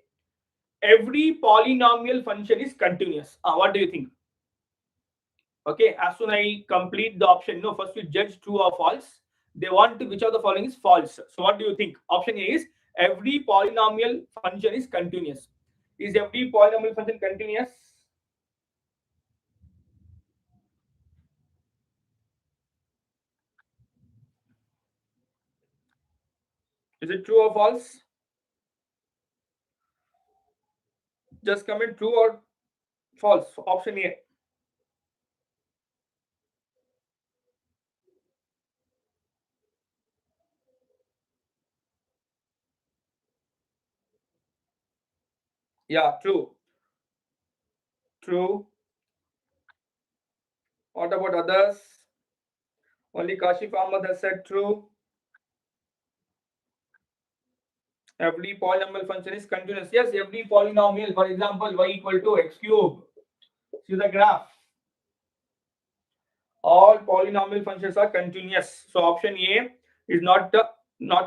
every polynomial function is continuous. What do you think? Okay, as soon as I complete the option, no, first we judge true or false. They want to, which of the following is false. So what do you think? Option A is every polynomial function is continuous. Is every polynomial function continuous? Is it true or false? Just comment true or false. Option A. Yeah, true. True. What about others? Only Kashif Ahmed has said true. Every polynomial function is continuous. Yes, every polynomial, for example, y equal to x cube. See the graph. All polynomial functions are continuous. So option A is not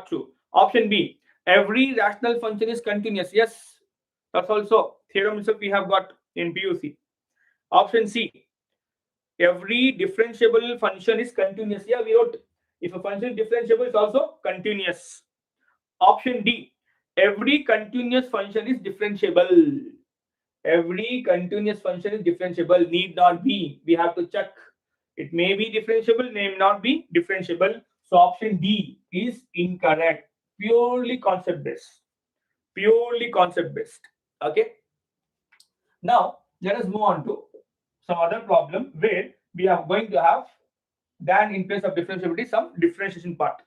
true. Option B, every rational function is continuous. Yes, that's also theorem itself we have got in PUC. Option C, every differentiable function is continuous. Yeah, we wrote if a function is differentiable, it's also continuous. Option D, every continuous function is differentiable. Every continuous function is differentiable. Need not be. We have to check. It may be differentiable, may not be differentiable. So option D is incorrect. Purely concept based. Purely concept based. Okay. Now let us move on to some other problem where we are going to have then in place of differentiability some differentiation part.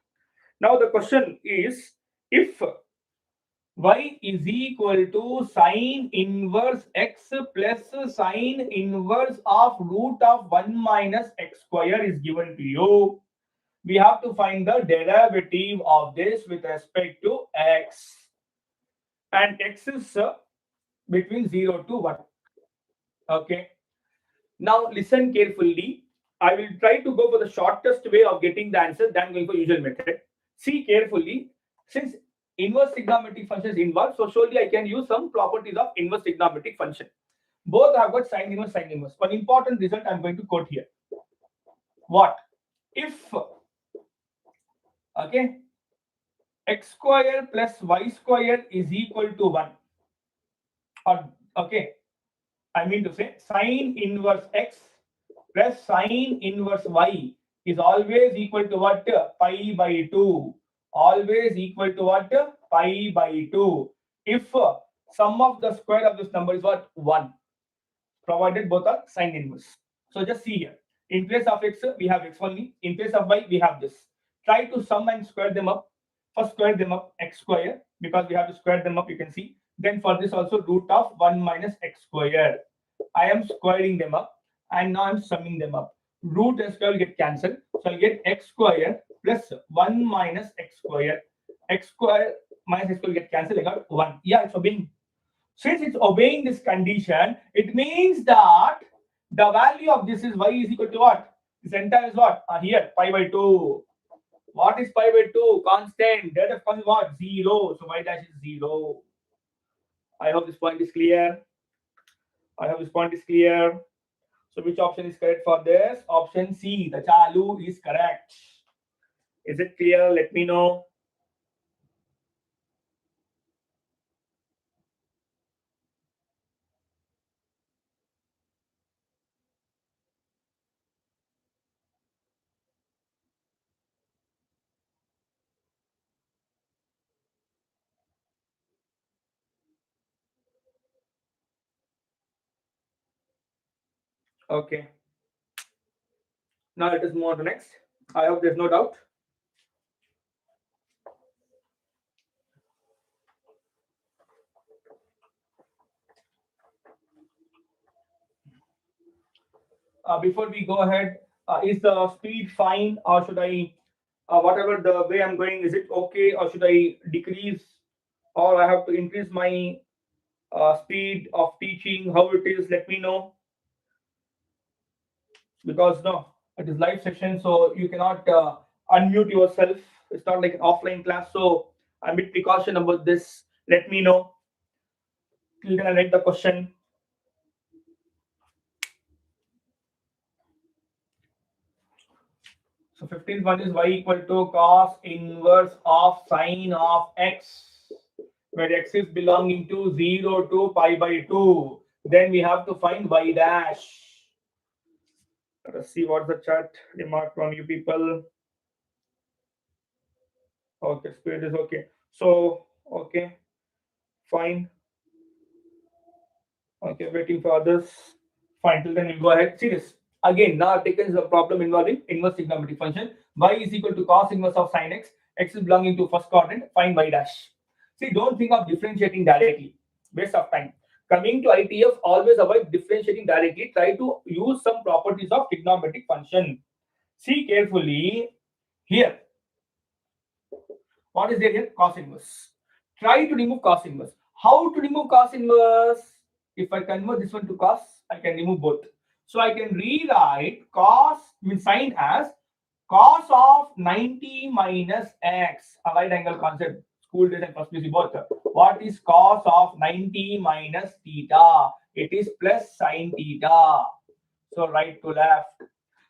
Now the question is, if y is equal to sine inverse x plus sine inverse of root of 1 minus x square is given to you, we have to find the derivative of this with respect to x, and x is between 0 to 1. Okay, now listen carefully. I will try to go for the shortest way of getting the answer than going for usual method. See carefully. Since inverse trigonometric function is involved, so surely I can use some properties of inverse trigonometric function. Both have got sine inverse, sine inverse. One important result I'm going to quote here. What? If okay, x square plus y square is equal to 1, or okay, I mean to say sine inverse x plus sine inverse y is always equal to what? Pi by 2. Always equal to what? Pi by 2. If sum of the square of this number is what? 1. Provided both are sine inverse. So just see here. In place of x, we have x only. In place of y, we have this. Try to sum and square them up. First square them up x square, because we have to square them up, you can see. Then for this also root of 1 minus x square. I am squaring them up and now I'm summing them up. Root and square will get cancelled. So I'll get x square plus 1 minus x square. X square minus x square will get cancelled. I got 1. Yeah, it's obeying. Since it's obeying this condition, it means that the value of this is y is equal to what? This entire is what? Here, pi by 2. What is pi by 2? Constant. That of course is what? 0. So y dash is 0. I hope this point is clear. I hope this point is clear. So which option is correct for this? Option C, the chalu is correct. Is it clear? Let me know. Okay. Now let us move on to next. I hope there's no doubt. Before we go ahead, is the speed fine, or should I, whatever the way I'm going, is it okay, or should I decrease, or I have to increase my speed of teaching? How it is? Let me know, because no, it is live session, so you cannot unmute yourself. It's not like an offline class, so I'm a bit precaution about this. Let me know. Till then I write the question. So 15th one is y equal to cos inverse of sine of x, where x is belonging to 0 to pi by 2. Then we have to find y dash. Let us see what the chat remark from you people. Okay, speed is okay. So, okay, fine. Okay, waiting for others. Fine, till then we'll go ahead. See this. Again, now I've taken the problem involving inverse trigonometric function. Y is equal to cos inverse of sin x. X is belonging to first quadrant. Find y dash. See, don't think of differentiating directly. Waste of time. Coming to ITF, always avoid differentiating directly. Try to use some properties of trigonometric function. See carefully here. What is there here? Cos inverse. Try to remove cos inverse. How to remove cos inverse? If I convert this one to cos, I can remove both. So I can rewrite cos, means sine as cos of 90 minus x. A right angle concept. School days and first PC both. What is cos of 90 minus theta? It is plus sine theta. So right to left.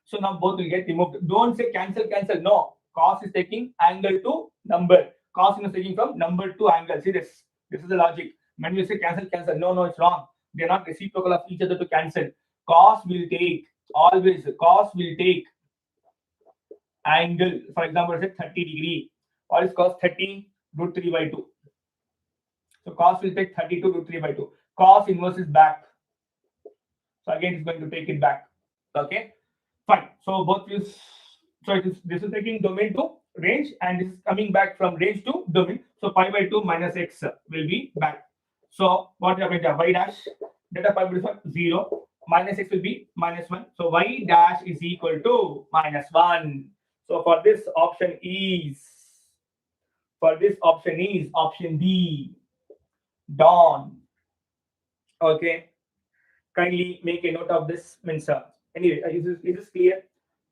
So now both will get removed. Don't say cancel, cancel. No. Cos is taking angle to number. Cos is taking from number to angle. See this. This is the logic. When you say cancel, cancel. No, no, it's wrong. They are not reciprocal of each other to cancel. Cos will take, always, cos will take angle. For example, say 30 degree. What is cos 30? Root 3 by 2. So cos will take 32 root 3 by 2. Cos inverse is back. So again, it's going to take it back. Okay. Fine. So both is, so this is taking domain to range and this is coming back from range to domain. So pi by 2 minus x will be back. So what we are going to have? Y dash, delta pi by 2 is 0, minus x will be minus 1. So y dash is equal to minus 1. So for this option is, option D, Dawn. Okay. Kindly make a note of this. Means anyway, is this clear?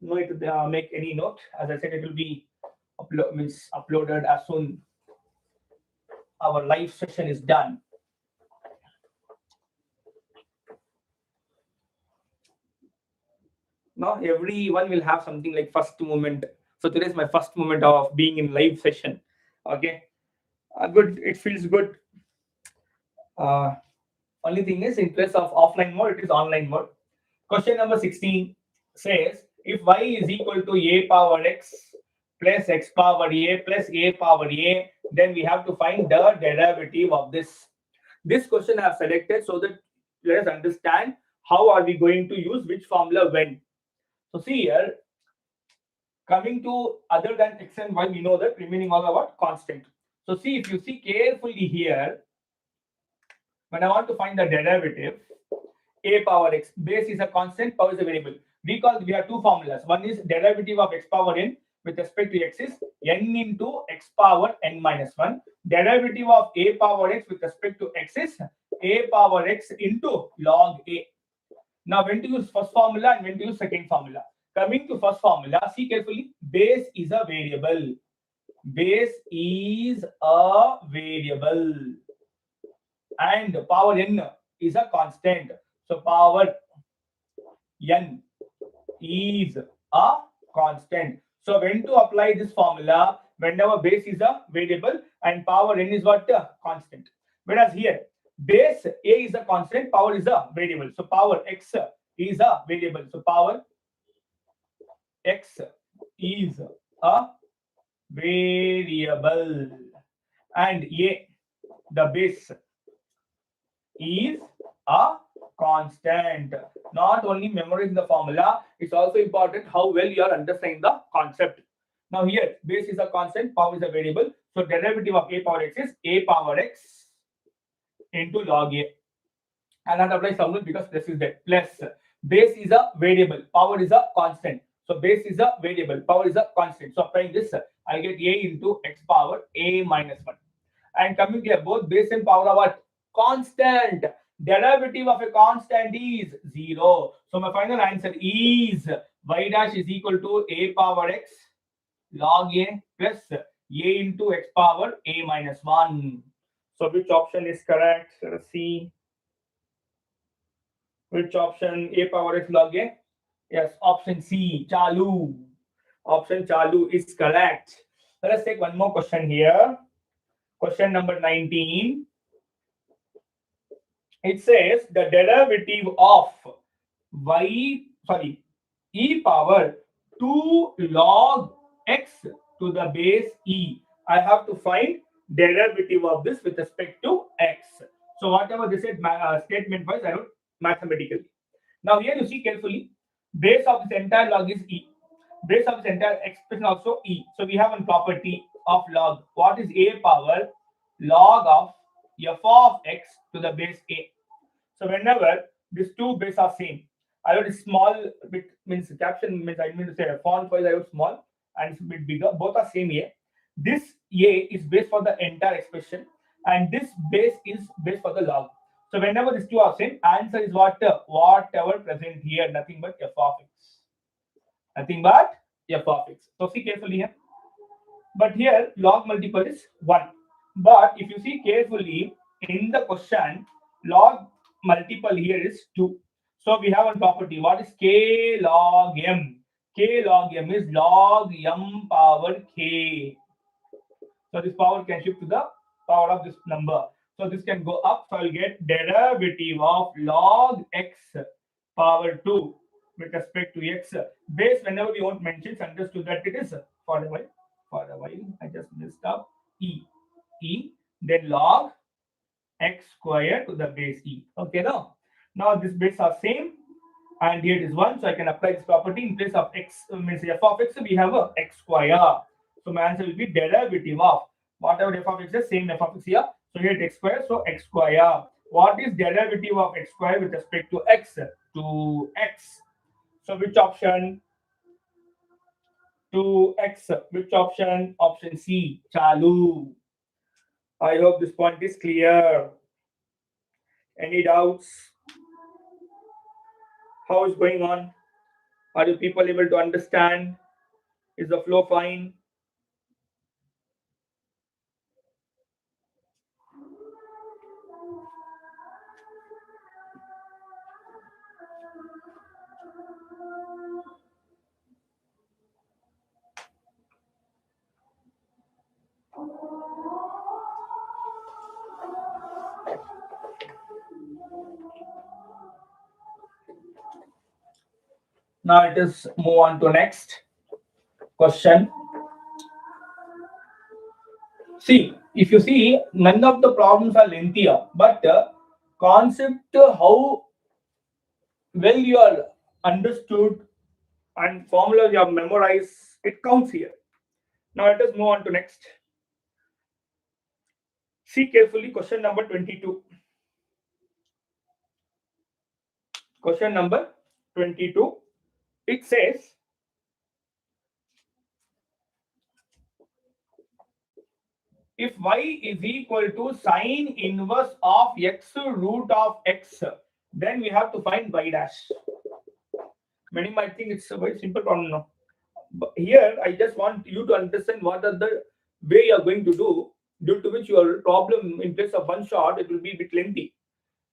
No need to make any note. As I said, it will be uploaded as soon our live session is done. Now everyone will have something like first moment. So today is my first moment of being in live session. Okay, good. It feels good. Only thing is, in place of offline mode, it is online mode. Question number 16 says, if y is equal to a power x plus x power a plus a power a, then we have to find the derivative of this. This question I have selected so that let us understand how are we going to use which formula when. So see here, coming to other than x and y, we know that remaining all about constant. So see, if you see carefully here, when I want to find the derivative, a power x, base is a constant, power is a variable. Recall we have two formulas. One is derivative of x power n with respect to x is n into x power n minus 1. Derivative of a power x with respect to x is a power x into log a. Now when to use first formula and when to use second formula. Coming to first formula, see carefully, base is a variable. Base is a variable. And power n is a constant. So power n is a constant. So when to apply this formula, whenever base is a variable and power n is what? Constant. Whereas here, base a is a constant, power is a variable. So power x is a variable. So power x is a variable. And a, the base, is a constant. Not only memorizing the formula, it's also important how well you are understanding the concept. Now here, base is a constant, power is a variable. So derivative of a power x is a power x into log a. I'll not apply some rule because this is that. Plus base is a variable, power is a constant. So base is a variable, power is a constant. So applying this, I get a into x power a minus 1. And coming here, both base and power are what? Constant. Derivative of a constant is 0. So my final answer is y dash is equal to a power x log a plus a into x power a minus 1. So which option is correct? Let us see. Which option? A power x log a? Yes, option C, Chalu. Option Chalu is correct. Let us take one more question here. Question number 19. It says the derivative of e power 2 log x to the base e. I have to find derivative of this with respect to x. So whatever this is statement wise, I wrote mathematically. Now here you see carefully, base of this entire log is e. Base of this entire expression also e. So we have one property of log. What is a power log of f of x to the base a? So whenever these two bases are same, I wrote small bit means caption means I mean to say font wise I wrote small and it's a bit bigger. Both are same here. This a is base for the entire expression and this base is base for the log. So whenever these two are same, answer is what? Whatever present here, nothing but f of x. Nothing but f of x. So see carefully here. But here log multiple is 1. But if you see carefully in the question, log multiple here is 2. So we have one property. What is k log m? K log m is log m power k. So this power can shift to the power of this number. So this can go up. So I'll get derivative of log x power 2 with respect to x. Base whenever we won't mention, it's understood that it is for a while. I just messed up. E. Then log x square to the base e. Okay, now this base are same and here it is 1. So I can apply this property in place of x means f of x. We have a x square. So my answer will be derivative of whatever f of x is, same f of x here. So here it x square. So x square. What is derivative of x square with respect to x? 2x. So which option? 2x. Which option? Option C, Chalu. I hope this point is clear. Any doubts? How is going on? Are you people able to understand? Is the flow fine? Now let us move on to next question. See, if you see, none of the problems are lengthier, but concept how well you are understood and formulas you have memorized, it counts here. Now let us move on to next. See carefully question number 22. Question number 22. It says, if y is equal to sine inverse of x root of x, then we have to find y dash. Many might think it's a very simple problem now. But here, I just want you to understand what are the way you are going to do, due to which your problem in place of one shot, it will be a bit lengthy.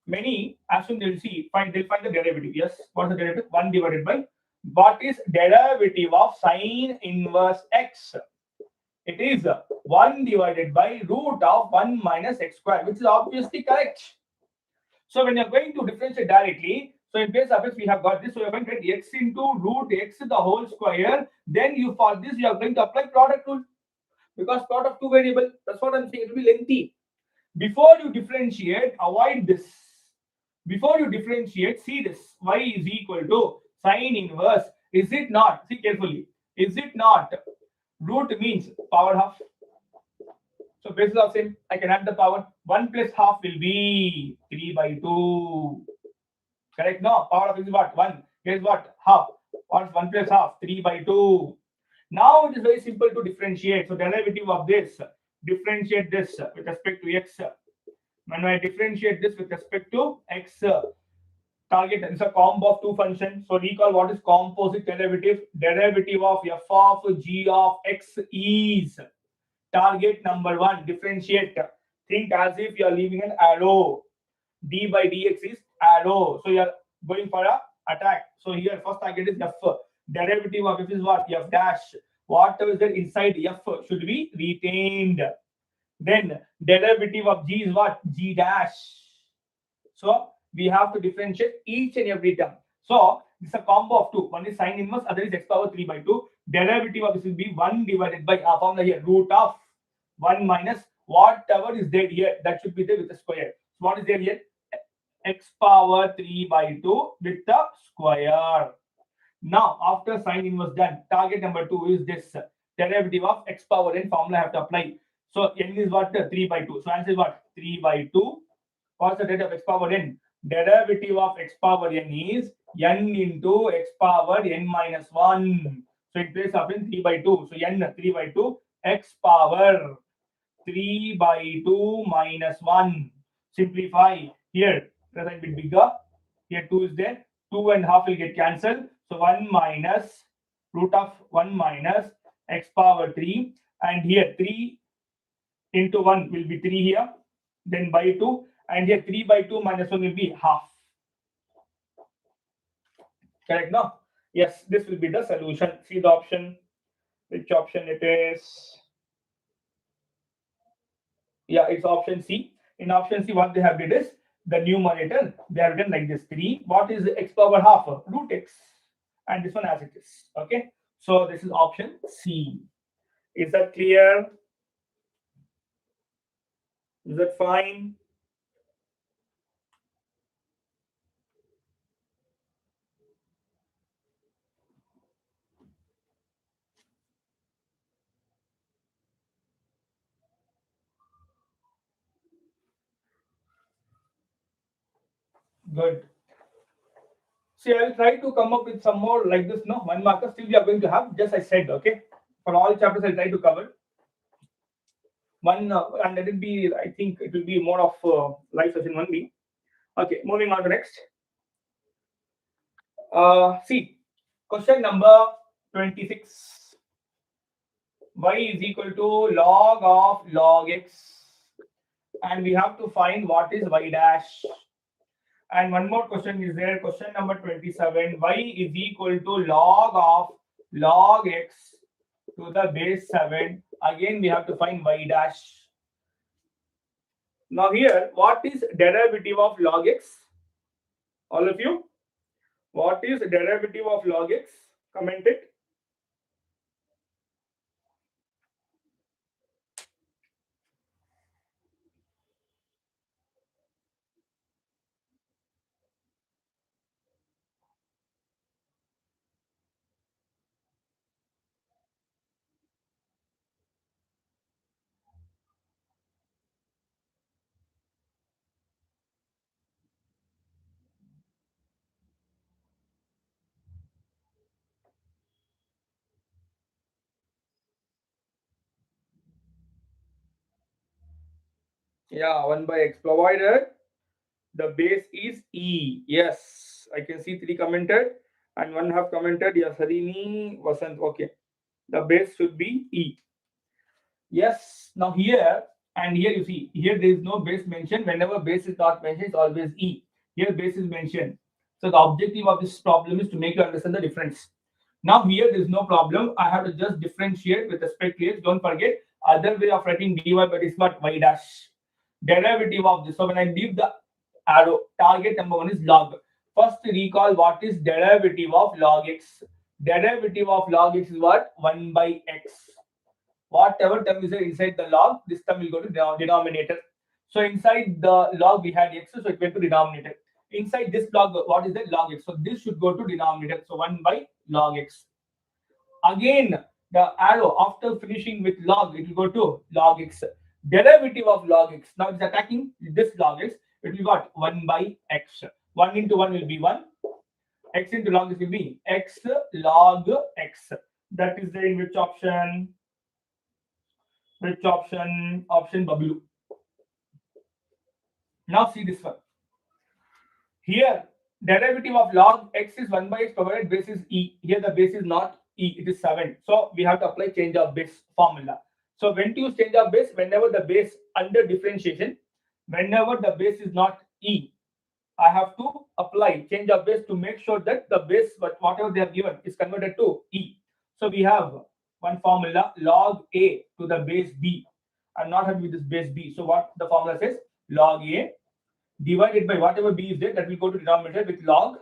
Many, as soon they'll see, they'll find the derivative. Yes, what's the derivative? 1 divided by, what is derivative of sine inverse x? It is 1 divided by root of 1 minus x square, which is obviously correct. So when you're going to differentiate directly, so in place of x, we have got this. So you're going to get x into root x the whole square. Then you for this, you are going to apply product rule because product of two variable. That's what I'm saying. It will be lengthy. Before you differentiate, avoid this. Before you differentiate, see this. Y is equal to sine inverse. Is it not? See carefully. Is it not? Root means power half. So basis of same, I can add the power. 1 plus half will be 3 by 2. Correct? No, power of is what? 1. Guess what? Half. What's 1 plus half? 3 by 2. Now it is very simple to differentiate. So derivative of this, differentiate this with respect to x. When I differentiate this with respect to x, target is a combo of two functions. So recall what is composite derivative. Derivative of f of g of x is target number 1. Differentiate Think as if you are leaving an arrow. D by dx is arrow. So you are going for a attack. So here first target is f. Derivative of f is what? F dash. Whatever is there inside f should be retained. Then derivative of g is what? G dash. So we have to differentiate each and every term. So this is a combo of two. One is sine inverse, other is x power 3 by 2. Derivative of this will be 1 divided by formula here, root of 1 minus whatever is there here. That should be there with the square. So what is there here? X power 3 by 2 with the square. Now, after sine inverse done, target number 2 is this derivative of x power n formula I have to apply. So n is what? 3 by 2. So answer is what? 3 by 2. What's the derivative of x power n? Derivative of x power n is n into x power n minus 1. So in place of n 3 by 2. So n 3 by 2 x power 3 by 2 minus 1. Simplify. Here, present bit bigger. Here 2 is there. 2 and half will get cancelled. So 1 minus root of 1 minus x power 3. And here 3 into 1 will be 3 here. Then by 2. And here 3 by 2 minus 1 will be half. Correct, no? Yes, this will be the solution. See the option. Which option it is? Yeah, it's option C. In option C, what they have did is the numerator, they have written like this 3. What is x power half? Root x. And this one as it is. Okay. So this is option C. Is that clear? Is that fine? Good. See, I will try to come up with some more like this. No, 1 marker still we are going to have. Just I said, okay. For all chapters, I'll try to cover one, and let it be. I think it will be more of live session only. Okay, moving on to next. See, question number 26. Y is equal to log of log x, and we have to find what is y dash. And one more question is there. Question number 27. Y is equal to log of log x to the base 7. Again, we have to find y dash. Now here, what is derivative of log x? All of you, what is derivative of log x? Comment it. Yeah, 1 by x provided the base is e. Yes, I can see 3 commented and 1 have commented. Yes, Harini wasn't okay. The base should be e. Yes, now here and here you see, here there is no base mentioned. Whenever base is not mentioned, it's always e. Here base is mentioned. So the objective of this problem is to make you understand the difference. Now here there is no problem. I have to just differentiate with respect to x. Don't forget, other way of writing dy by is what? Y dash. Derivative of this. So when I leave the arrow, target number 1 is log. First recall what is derivative of log x. Derivative of log x is what? 1 by x. Whatever term is there inside the log, this term will go to denominator. So inside the log we had x, so it went to denominator. Inside this log, what is that? Log x. So this should go to denominator. So 1 by log x. Again, the arrow after finishing with log, it will go to log x. Derivative of log x. Now it's attacking this log x. It will got 1 by x. 1 into 1 will be 1. X into log x will be x log x. That is there in which option? Which option? Option W. Now see this one. Here, derivative of log x is 1 by x provided base is e. Here the base is not e, it is 7. So we have to apply change of base formula. So when to use change of base? Whenever the base under differentiation, whenever the base is not E, I have to apply change of base to make sure that the base, whatever they have given, is converted to E. So we have one formula, log A to the base B. I'm not happy with this base B. So what the formula says? Log A divided by whatever B is there, that will go to denominator with log.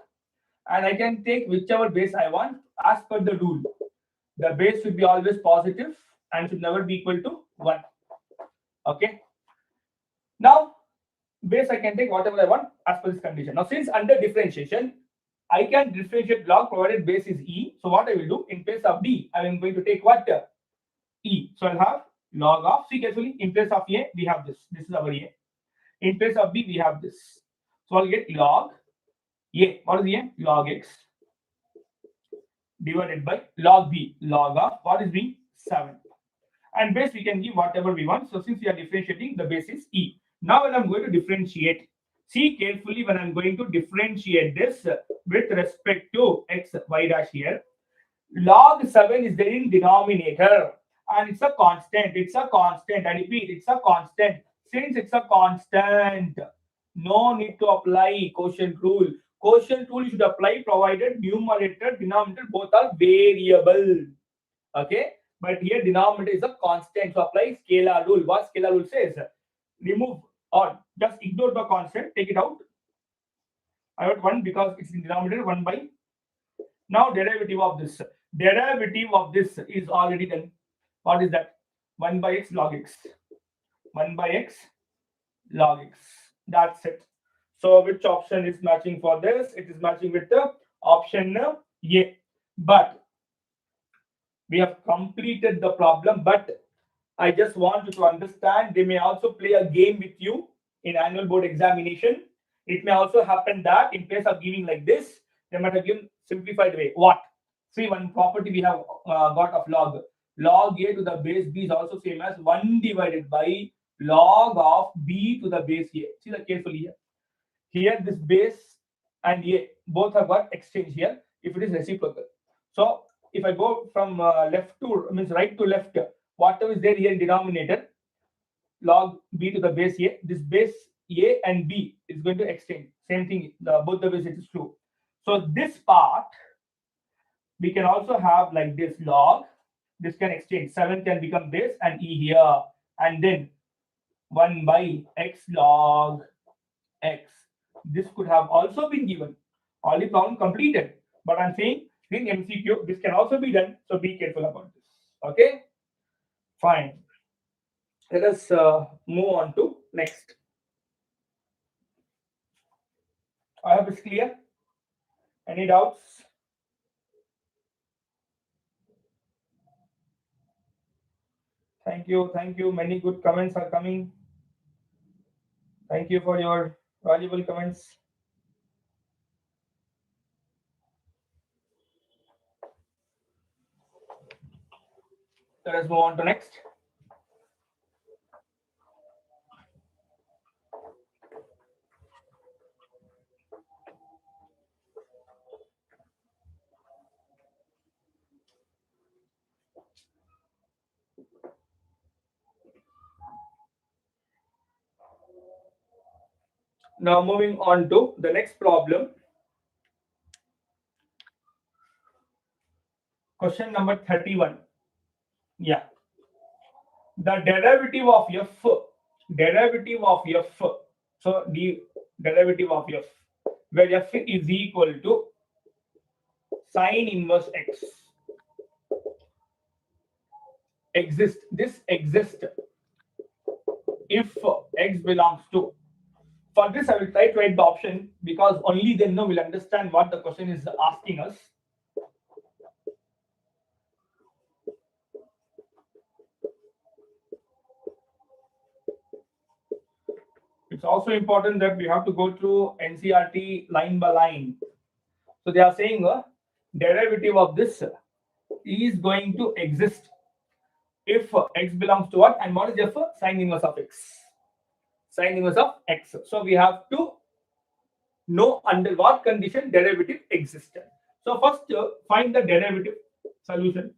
And I can take whichever base I want as per the rule. The base should be always positive and should never be equal to 1. Okay. Now, base I can take whatever I want as per this condition. Now, since under differentiation, I can differentiate log provided base is E. So what I will do, in place of D, I am going to take what? E. So I'll have log of, see carefully, in place of A, we have this. This is our A. In place of B, we have this. So I'll get log A. What is A? Log X divided by log B. Log of, what is B? 7. And base we can give whatever we want. So since we are differentiating, the base is E. Now when I'm going to differentiate, see carefully when I'm going to differentiate this with respect to x, y dash here. Log 7 is there in denominator and it's a constant. It's a constant. I repeat, it's a constant. Since it's a constant, no need to apply quotient rule. Quotient rule you should apply provided numerator, denominator both are variable. Okay. But here denominator is a constant. So apply scalar rule. What scalar rule says? Remove or just ignore the constant. Take it out. I got 1 because it's in denominator 1 by. Now derivative of this. Derivative of this is already done. What is that? 1 by x log x. 1 by x log x. That's it. So which option is matching for this? It is matching with the option A. But we have completed the problem. But I just want you to understand they may also play a game with you in annual board examination. It may also happen that in place of giving like this, they might have given simplified way. What? See, one property we have got of log. Log A to the base B is also same as 1 divided by log of B to the base A. See that carefully here. Here this base and A both have got exchange here if it is reciprocal. So if I go from left to, means right to left, whatever is there here in denominator, log B to the base A, this base A and B is going to exchange. Same thing, both the ways it is true. So this part, we can also have like this log, this can exchange, 7 can become base and E here, and then 1 by x log x. This could have also been given. Only problem completed. But I'm saying in MCQ, this can also be done. So be careful about this. Okay? Fine. Let us move on to next. I hope it's clear. Any doubts? Thank you. Thank you. Many good comments are coming. Thank you for your valuable comments. Let us move on to next. Now moving on to the next problem. Question number 31. Yeah. The derivative of f. Derivative of f. So the derivative of f, where f is equal to sine inverse x. Exist. This exists if x belongs to. For this, I will try to write the option because only then we'll understand what the question is asking us. It's also important that we have to go through NCERT line by line. So they are saying a derivative of this is going to exist if x belongs to what, and what is f? Sine inverse of x. Sine inverse of x. So we have to know under what condition derivative existed. So first find the derivative solution.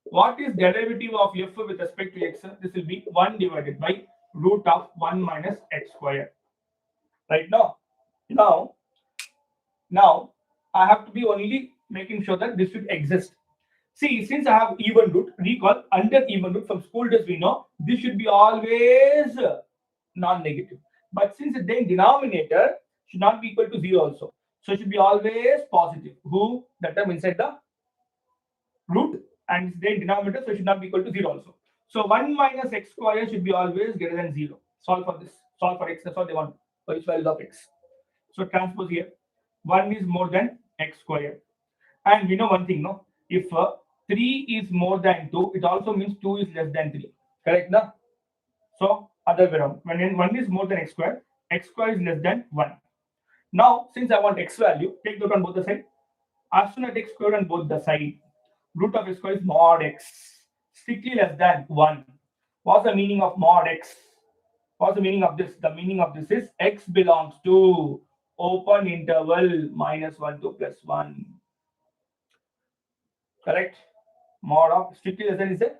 What is derivative of f with respect to x? This will be 1 divided by root of 1 minus x square. Right now, now, now I have to be only making sure that this should exist. See, since I have even root, recall under even root from school days we know this should be always non-negative. But since the denominator should not be equal to 0 also, so it should be always positive. Who? The term inside the root and then denominator, so it should not be equal to 0 also. So 1 minus x square should be always greater than 0. Solve for this. Solve for x. That's what they want. For each value of x. So transpose here. 1 is more than x square. And we know one thing, no? If 3 is more than 2, it also means 2 is less than 3. Correct, no? So other way around. When 1 is more than x square is less than 1. Now, since I want x value, take note on both the sides. As soon as x squared on both the sides, root of x square is mod x, strictly less than 1. What's the meaning of mod x? What's the meaning of this? The meaning of this is x belongs to open interval minus 1 to plus 1. Correct? Mod of strictly less than is a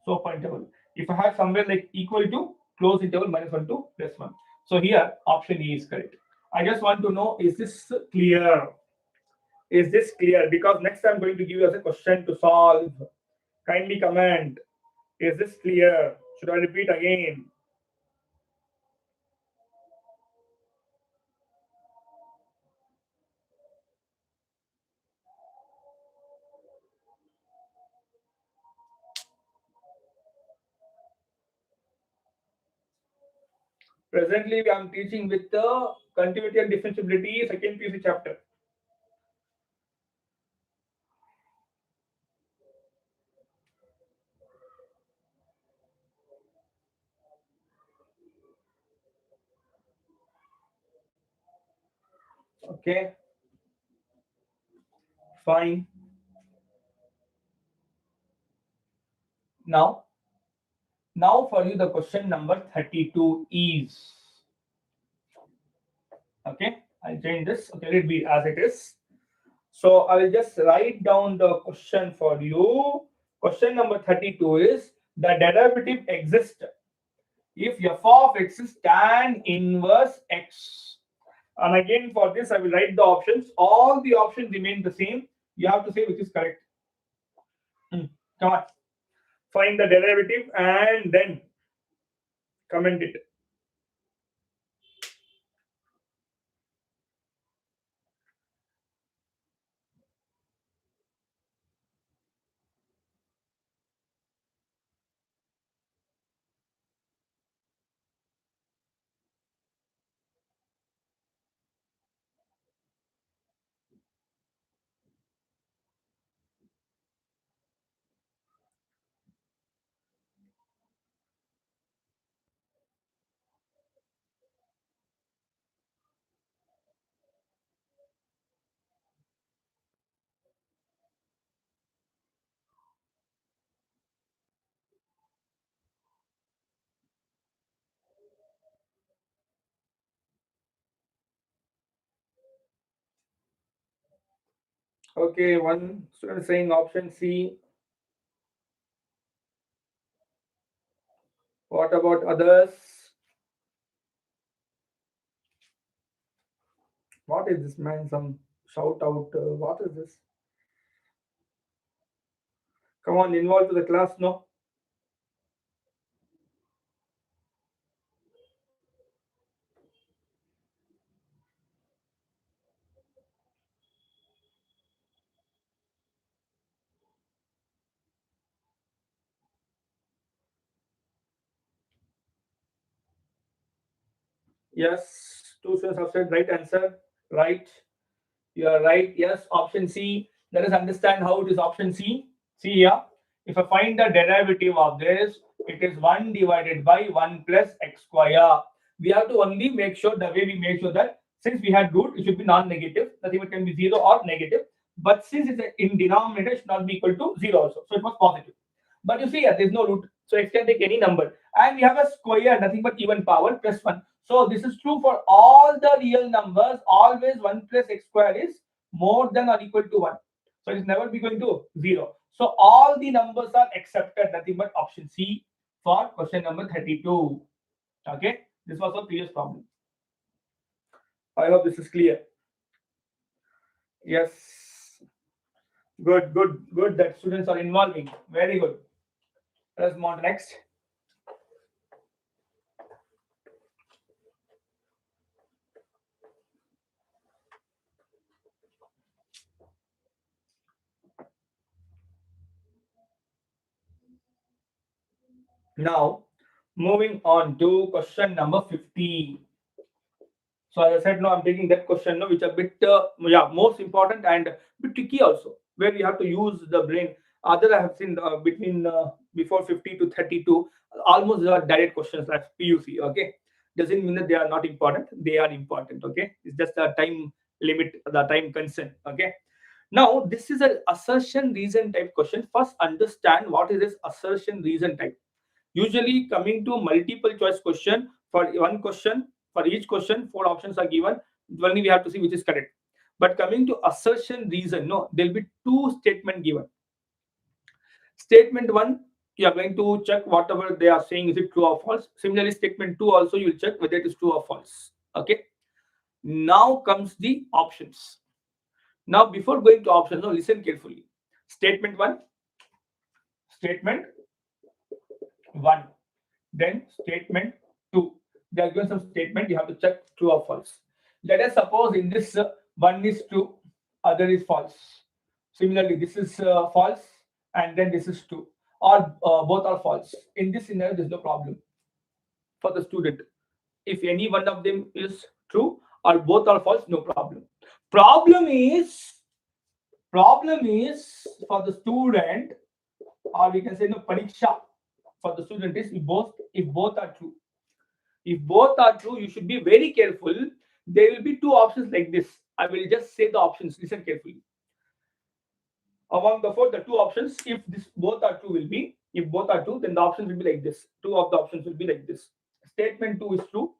open interval. If I have somewhere like equal to close interval minus 1 to plus 1. So here option E is correct. I just want to know, is this clear? Is this clear? Because next I'm going to give you as a question to solve. Kindly comment. Is this clear? Should I repeat again? Presently, I am teaching with the continuity and differentiability second PUC chapter. Okay. Fine. Now for you the question number 32 is, okay, I'll change this. Okay, let it be as it is. So I will just write down the question for you. Question number 32 is, the derivative exists if f of x is tan inverse x. And again for this I will write the options. All the options remain the same. You have to say which is correct. Come on. Find the derivative and then comment it. Okay, one student saying option C. What about others? What is this, man? Some shout out. What is this? Come on, involve to the class, no? Yes, two students have said right answer. Right. You are right. Yes, option C. Let us understand how it is option C. See here. If I find the derivative of this, it is 1 divided by 1 plus x square. We have to only make sure, the way we make sure that since we had root, it should be non-negative. Nothing but can be 0 or negative. But since it's in denominator, it should not be equal to 0 also. So it was positive. But you see here, there is no root. So x can take any number. And we have a square, nothing but even power plus 1. So this is true for all the real numbers. Always 1 plus x square is more than or equal to 1. So it is never be going to 0. So all the numbers are accepted, nothing but option C for question number 32. Okay, this was a previous problem. I hope this is clear. Yes, good that students are involving. Very good. Let's move on to next. Now, moving on to question number 50. So as I said, no, I'm taking that question, no, which are a bit, most important and a bit tricky also, where you have to use the brain. Other I have seen between before 50 to 32, almost direct questions like PUC. Okay, doesn't mean that they are not important. They are important. Okay, it's just a time limit, the time concern. Okay. Now this is an assertion reason type question. First, understand what is this assertion reason type. Usually coming to multiple choice question, for one question, for each question, 4 options are given. Only we have to see which is correct. But coming to assertion reason, no, there will be 2 statement given. Statement 1, you are going to check whatever they are saying, is it true or false. Similarly, statement 2 also you will check whether it is true or false. Okay. Now comes the options. Now before going to options, no, listen carefully. Statement 1, statement 1, then statement 2. They are given some statement, you have to check true or false. Let us suppose in this one is true, other is false. Similarly, this is false and then this is true, or both are false. In this scenario, there is no problem for the student. If any one of them is true or both are false, no problem. Problem is for the student, or we can say no pariksha for the student is if both are true. If both are true, you should be very careful. There will be 2 options like this. I will just say the options. Listen carefully. Among the 4, the 2 options, if this both are true, will be, if both are true, then the options will be like this. 2 of the options will be like this. Statement 2 is true,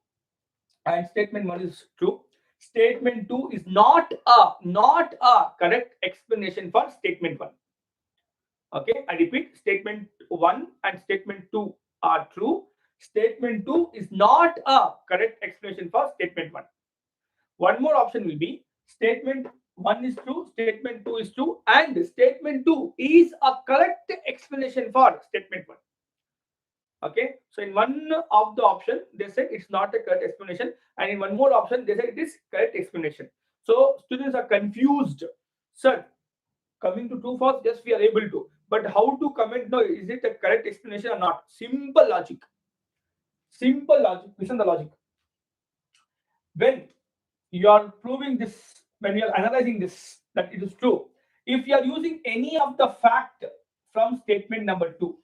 and statement 1 is true. Statement 2 is not a correct explanation for statement 1. Okay, I repeat, statement 1 and statement 2 are true. Statement 2 is not a correct explanation for statement 1. One more option will be statement 1 is true, statement 2 is true, and statement 2 is a correct explanation for statement 1. Okay, so in one of the option they said it's not a correct explanation, and in one more option they said it is correct explanation. So students are confused. Sir, coming to true false, yes, we are able to, but how to comment? No, is it a correct explanation or not? Simple logic. Simple logic. Listen the logic. When you are proving this, when you are analyzing this, that it is true, if you are using any of the fact from statement number 2,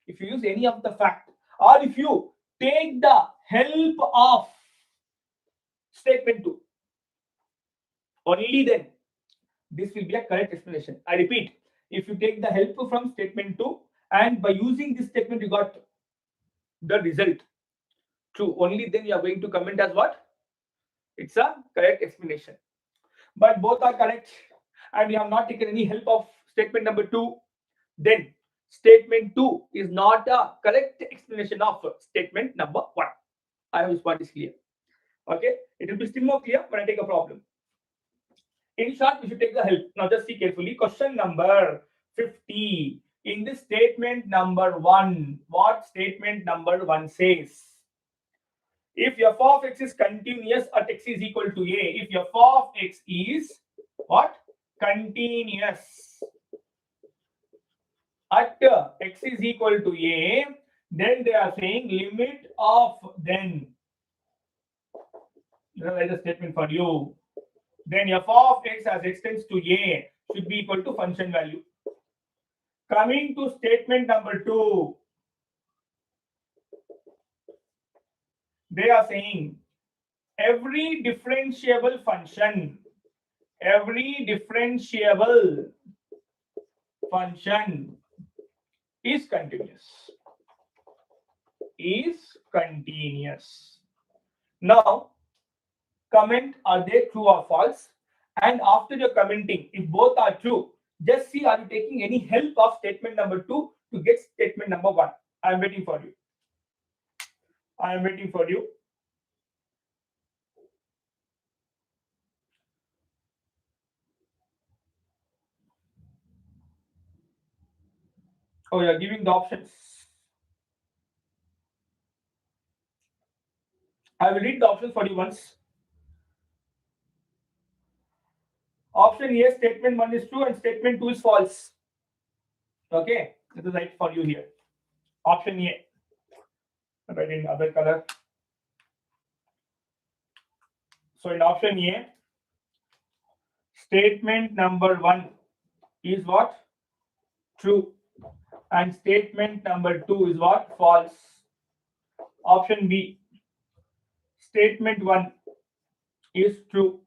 if you use any of the fact, or if you take the help of statement 2, only then this will be a correct explanation. I repeat, if you take the help from statement 2 and by using this statement you got the result true, only then you are going to comment as what? It's a correct explanation. But both are correct and you have not taken any help of statement number 2, then statement 2 is not a correct explanation of statement number 1. I hope this part is clear. Okay, it will be still more clear when I take a problem. In short, we should take the help. Now just see carefully. Question number 50. In this statement number 1, what statement number 1 says? If f of x is continuous at x is equal to a, if f of x is what? Continuous at x is equal to a, then they are saying limit of then. Write a statement for you. Then f of x as x tends to a should be equal to function value. Coming to statement number 2, they are saying every differentiable function is continuous. Now comment, are they true or false? And after you're commenting, if both are true, Just see, are you taking any help of statement number 2 to get statement number 1? I am waiting for you. I am waiting for you. Oh, you are giving the options. I will read the options for you once. Option A, statement 1 is true and statement 2 is false. Okay, this is right for you here. Option A. Write in other color. So in option A, statement number 1 is what? True. And statement number 2 is what? False. Option B, statement 1 is true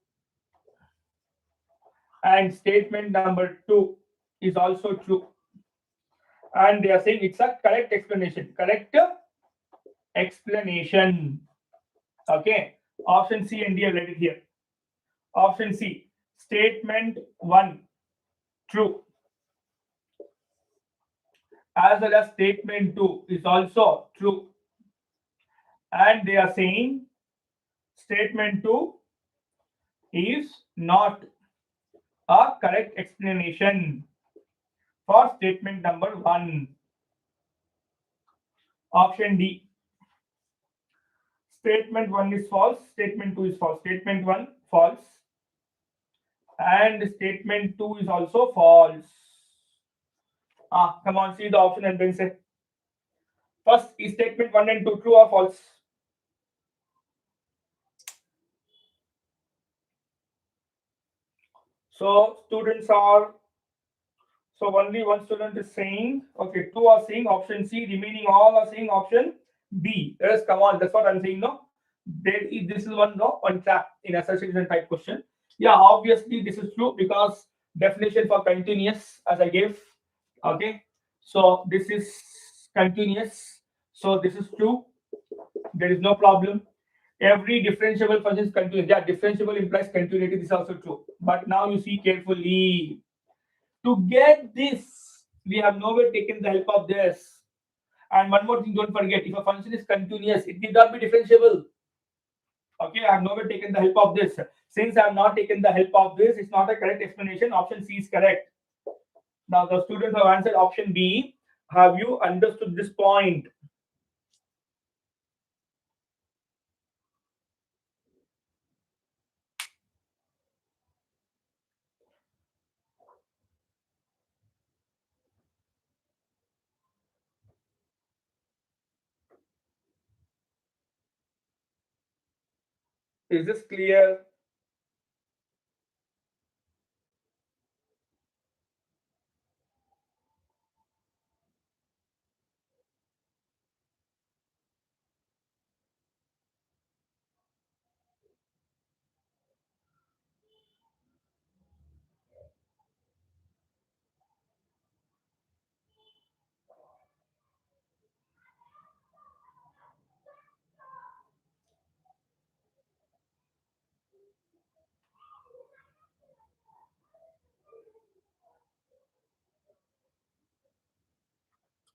and statement number 2 is also true. And they are saying it's a correct explanation. Correct explanation. Okay. Option C and D are written here. Option C, statement 1 true, as well as statement 2 is also true. And they are saying statement 2 is not a correct explanation for statement number 1. Option D, statement 1 is false, statement 2 is false. Statement 1 false and statement 2 is also false. Come on, see the option and then say. First, is statement 1 and 2 true or false? So students are, so only one student is saying, okay, 2 are saying option C, remaining all are saying option B. Yes, come on, that's what I'm saying, no? This is one trap in assertion type question. Yeah, obviously this is true because definition for continuous as I gave. Okay, so this is continuous, so this is true. There is no problem. Every differentiable function is continuous. Yeah, differentiable implies continuity. This is also true. But now you see carefully. To get this, we have nowhere taken the help of this. And one more thing, don't forget, if a function is continuous, it need not be differentiable. Okay, I have nowhere taken the help of this. Since I have not taken the help of this, it's not a correct explanation. Option C is correct. Now the students have answered option B. Have you understood this point? Is this clear?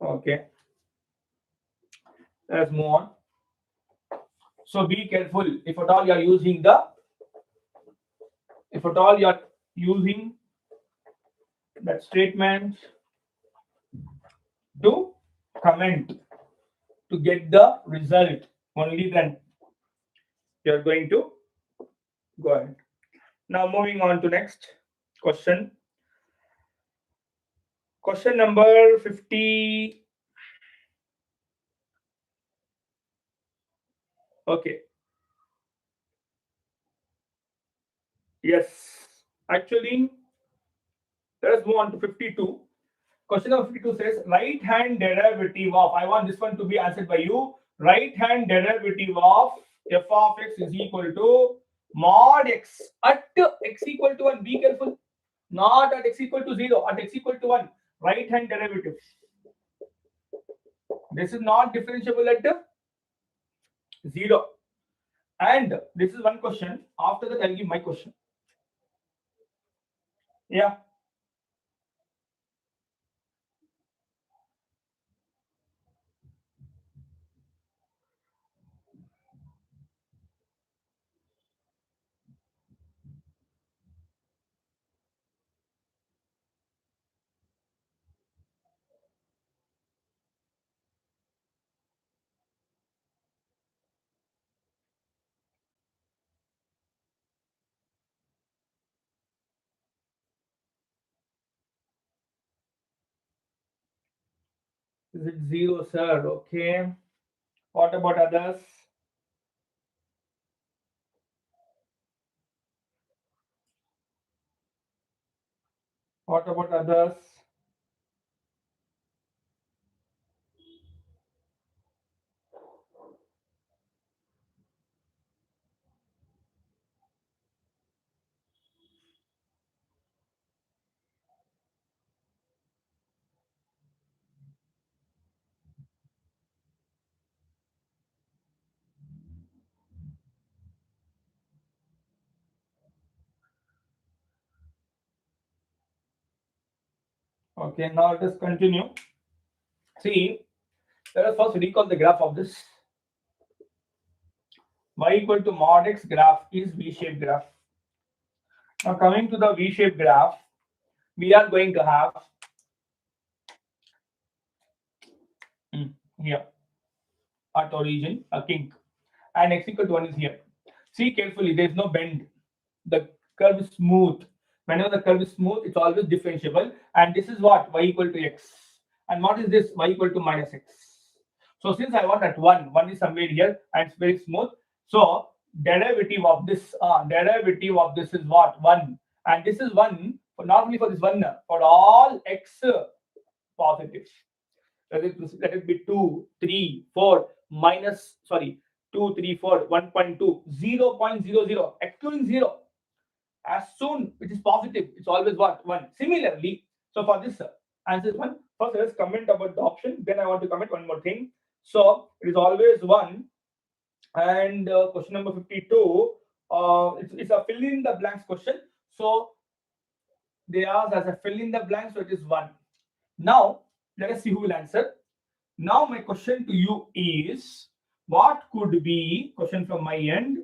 Okay. Let's move on. So be careful. If at all you are using that statement to comment to get the result, only then you are going to go ahead. Now moving on to next question. Question number 50. Okay. Yes. Actually, let us move on to 52. Question number 52 says right hand derivative of, I want this one to be answered by you. Right hand derivative of f of x is equal to mod x at x equal to 1. Be careful. Not at x equal to 0, at x equal to 1. Right hand derivative. This is not differentiable at 0. And this is one question. After that, I'll give my question. Yeah. Is it 0, sir? Okay. What about others? What about others? Okay, now let us continue. See, let us first recall the graph of this. Y equal to mod x graph is V-shaped graph. Now coming to the V-shaped graph, we are going to have here at origin a kink, and x equal to 1 is here. See carefully, there is no bend. The curve is smooth. Whenever the curve is smooth, it's always differentiable. And this is what? Y equal to x. And what is this? Y equal to minus x. So since I want at 1 is somewhere here and it's very smooth. So derivative of this is what? 1. And this is 1, not only for this 1, for all x positive. Let it be 2, 3, 4, minus, sorry, 2, 3, 4, 1.2, 0.00, excluding 0. As soon it is positive, it's always what? 1. Similarly, so for this answer is 1. First, let us comment about the option. Then I want to comment one more thing. So it is always 1. And question number 52, it's a fill in the blanks question. So they ask as a fill in the blanks, so it is 1. Now let us see who will answer. Now my question to you is, what could be, question from my end,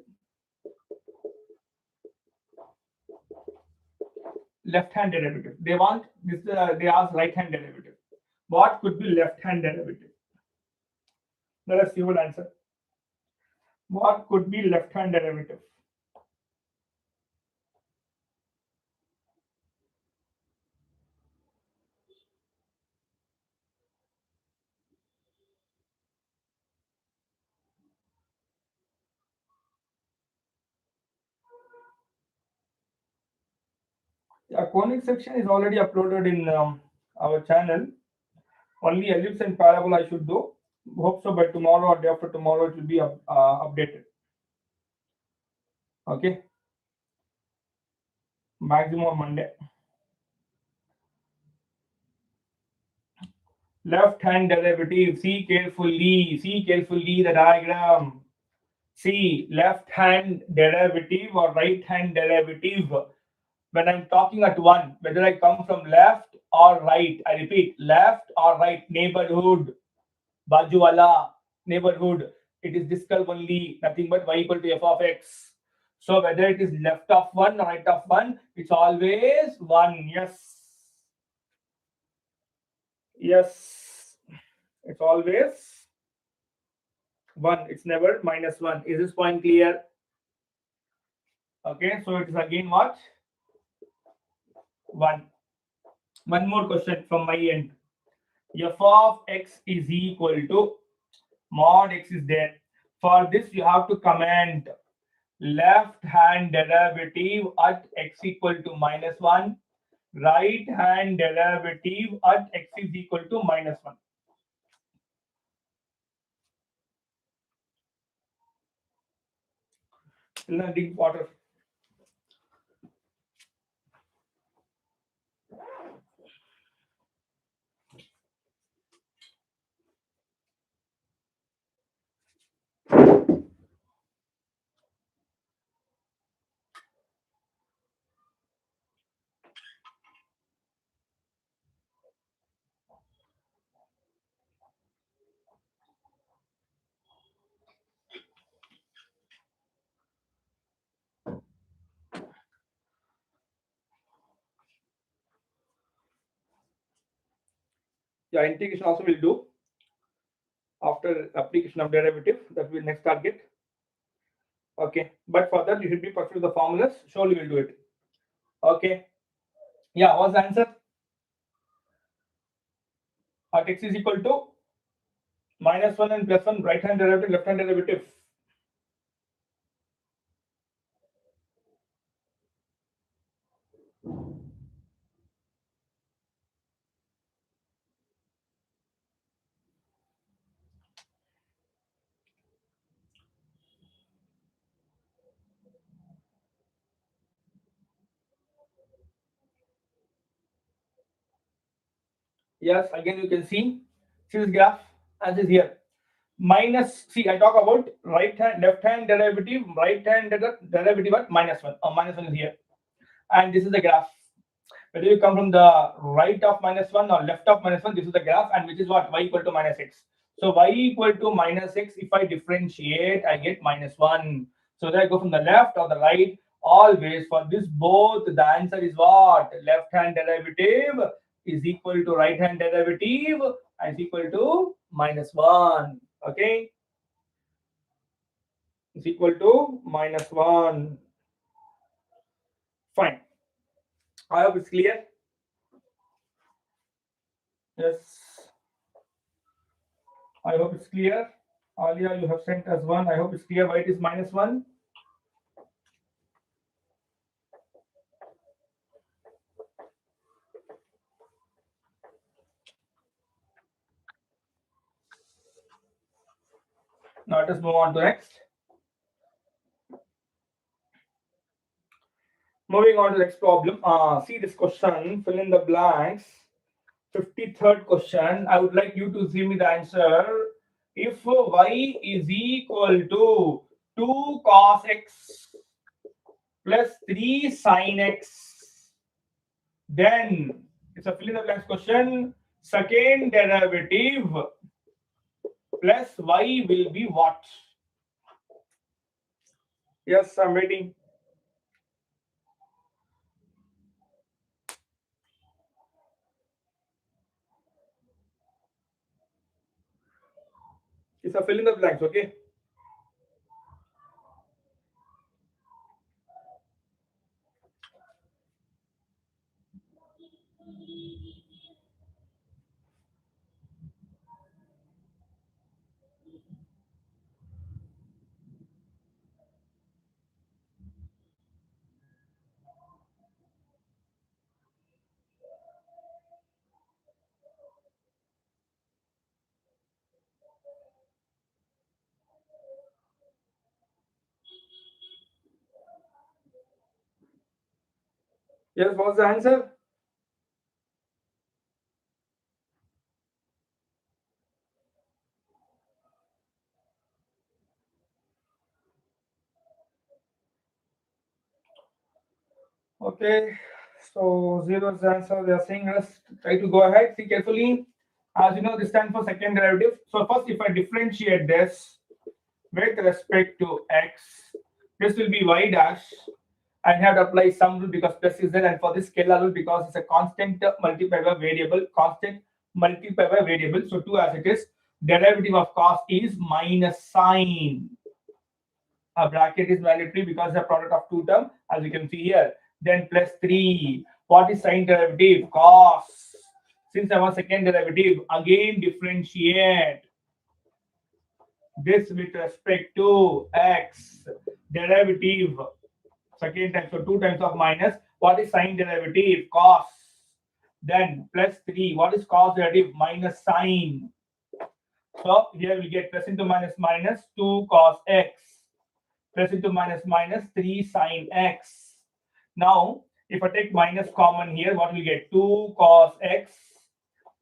left hand derivative. They want this, they ask right hand derivative. What could be left hand derivative? Let us see who will answer. What could be left hand derivative? Yeah, conic section is already uploaded in our channel. Only ellipse and parabola I should do. Hope so by tomorrow or day after tomorrow it will be updated. Okay. Maximum Monday. Left hand derivative. See carefully the diagram. See, left hand derivative or right hand derivative. When I'm talking at 1, whether I come from left or right, I repeat, left or right, neighborhood, bajuwala, neighborhood, it is this curve only, nothing but y equal to f of x. So whether it is left of 1 or right of 1, it's always 1. Yes, it's always 1. It's never minus 1. Is this point clear? Okay, so it is again what? 1. One more question from my end. F of x is equal to mod x is there. For this, you have to comment left hand derivative at x equal to minus 1, right hand derivative at x is equal to minus 1. Let's drink water. Yeah, integration also will do after application of derivative. That will next target. Okay, but for that you should be perfect with the formulas. Surely we'll do it. Okay. Yeah, what's the answer? At x is equal to -1 and +1, right hand derivative, left hand derivative. Yes, again you can see this graph as is here. Minus, see, I talk about right hand, left hand derivative, right hand derivative at -1. -1 is here, and this is the graph. Whether you come from the right of -1 or left of -1, this is the graph, and which is what, y equal to -x. So y equal to -x. If I differentiate, I get -1. So whether I go from the left or the right, always for this both, the answer is what? Left hand derivative is equal to right hand derivative and is equal to -1. Okay, is equal to -1. Fine. I hope it's clear. Yes, I hope it's clear. Alia, you have sent us 1. I hope it's clear why it is -1. Now let us move on to next. Moving on to the next problem. See this question, fill in the blanks. 53rd question. I would like you to give me the answer. If y is equal to 2 cos x plus 3 sin x, then it's a fill in the blanks question. Second derivative plus y will be what? Yes, I'm waiting. It's a fill in the blanks, okay? Yes, what's the answer? Okay, so 0 is the answer. They are saying let's try to go ahead. See carefully. As you know, this stands for second derivative. So first, if I differentiate this with respect to x, this will be y dash. I have to apply some rule because plus is there, and for this scalar rule because it's a constant multiplied by variable, constant multiplied by variable. So 2 as it is. Derivative of cos is minus sine. A bracket is mandatory because the product of two term, as you can see here. Then plus 3. What is sine derivative? Cos. Since I want second derivative, again differentiate this with respect to x. Derivative second time, so 2 times of minus. What is sine derivative? Cos. Then plus 3. What is cos derivative? Minus sine. So here we get plus into minus minus 2 cos x plus into minus minus 3 sine x. Now, if I take minus common here, what will get? 2 cos x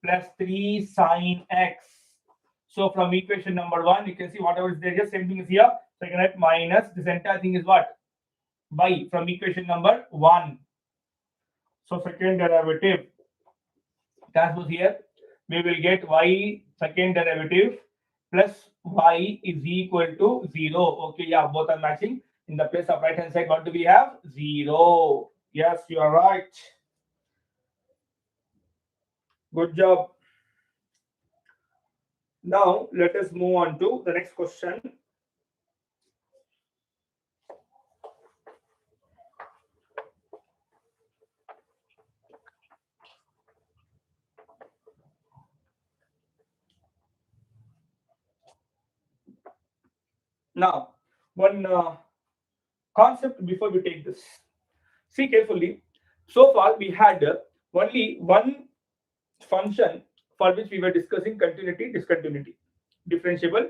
plus 3 sine x. So from equation number 1, you can see whatever is there, just same thing is here. So I can write minus, this entire thing is what? Y from equation number 1. So second derivative, that was here. We will get y second derivative plus y is equal to 0. Okay, yeah, both are matching. In the place of right hand side, what do we have? 0. Yes, you are right. Good job. Now let us move on to the next question. Now, one concept before we take this. See carefully. So far, we had only one function for which we were discussing continuity, discontinuity, differentiable,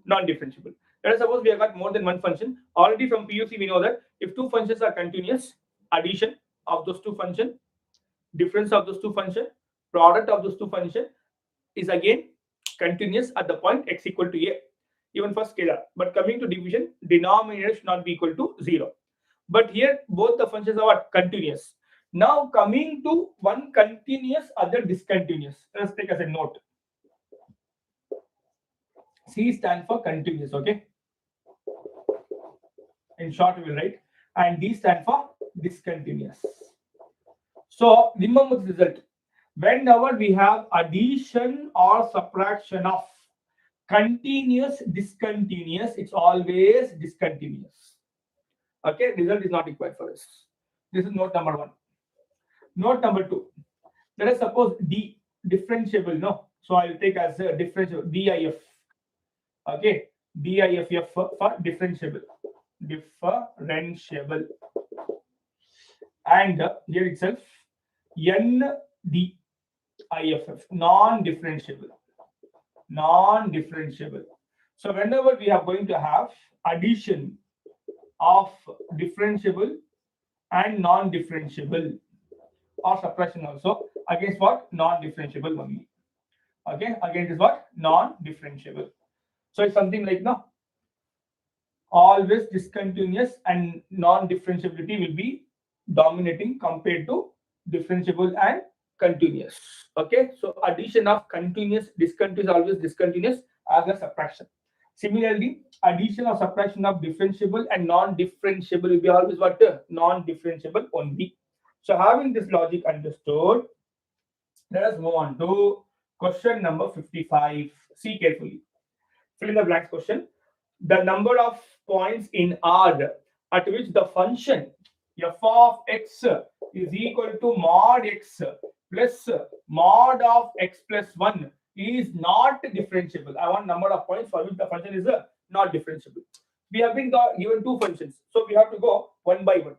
non-differentiable. Let us suppose we have got more than one function. Already from PUC, we know that if two functions are continuous, addition of those two functions, difference of those two functions, product of those two functions is again continuous at the point x equal to a, even for scalar. But coming to division, denominator should not be equal to 0. But here both the functions are what? Continuous. Now coming to one continuous, other discontinuous. Let's take as a note. C stands for continuous, okay? In short, we will write. And D stands for discontinuous. So remember the result. Whenever we have addition or subtraction of continuous, discontinuous, it's always discontinuous. Okay, result is not required for us. This is note number 1. Note number 2. Let us suppose D differentiable, no? So I will take as a differentiable DIF. Okay, DIFF for differentiable. Differentiable. And here itself NDIFF, non-differentiable. Non-differentiable. So whenever we are going to have addition of differentiable and non-differentiable, or subtraction also, against what? Non-differentiable only. Okay, against is what? Non-differentiable. So it's something like no, always discontinuous and non-differentiability will be dominating compared to differentiable and continuous. Okay, so addition of continuous, discontinuous, always discontinuous as a subtraction. Similarly, addition or subtraction of differentiable and non-differentiable will be always what? Non-differentiable only. So having this logic understood, let us move on to question number 55. See carefully. Fill in the blanks question. The number of points in R at which the function f of x is equal to mod x plus mod of x plus 1 is not differentiable. I want number of points for which the function is not differentiable. We have been given two functions, so we have to go one by one.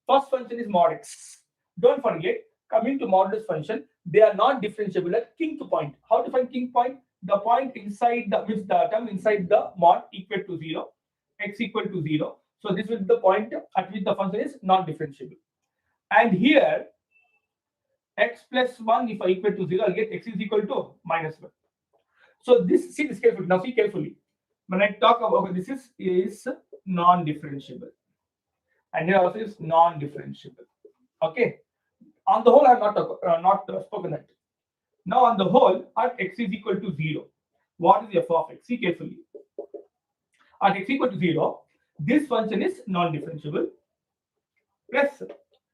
First function is mod x. Don't forget, coming to modulus function, they are not differentiable at kink point. How to find kink point? The point inside the means the term inside the mod equal to 0, x equal to 0. So this will be the point at which the function is not differentiable. And here x plus 1, if I equal to 0, I'll get x is equal to minus 1. So this, see this carefully. Now see carefully. When I talk about this is non-differentiable. And here also is non-differentiable. Okay. On the whole, I have not spoken that. Now on the whole, at x is equal to 0, what is f of x? See carefully. At x equal to 0, this function is non-differentiable. Plus,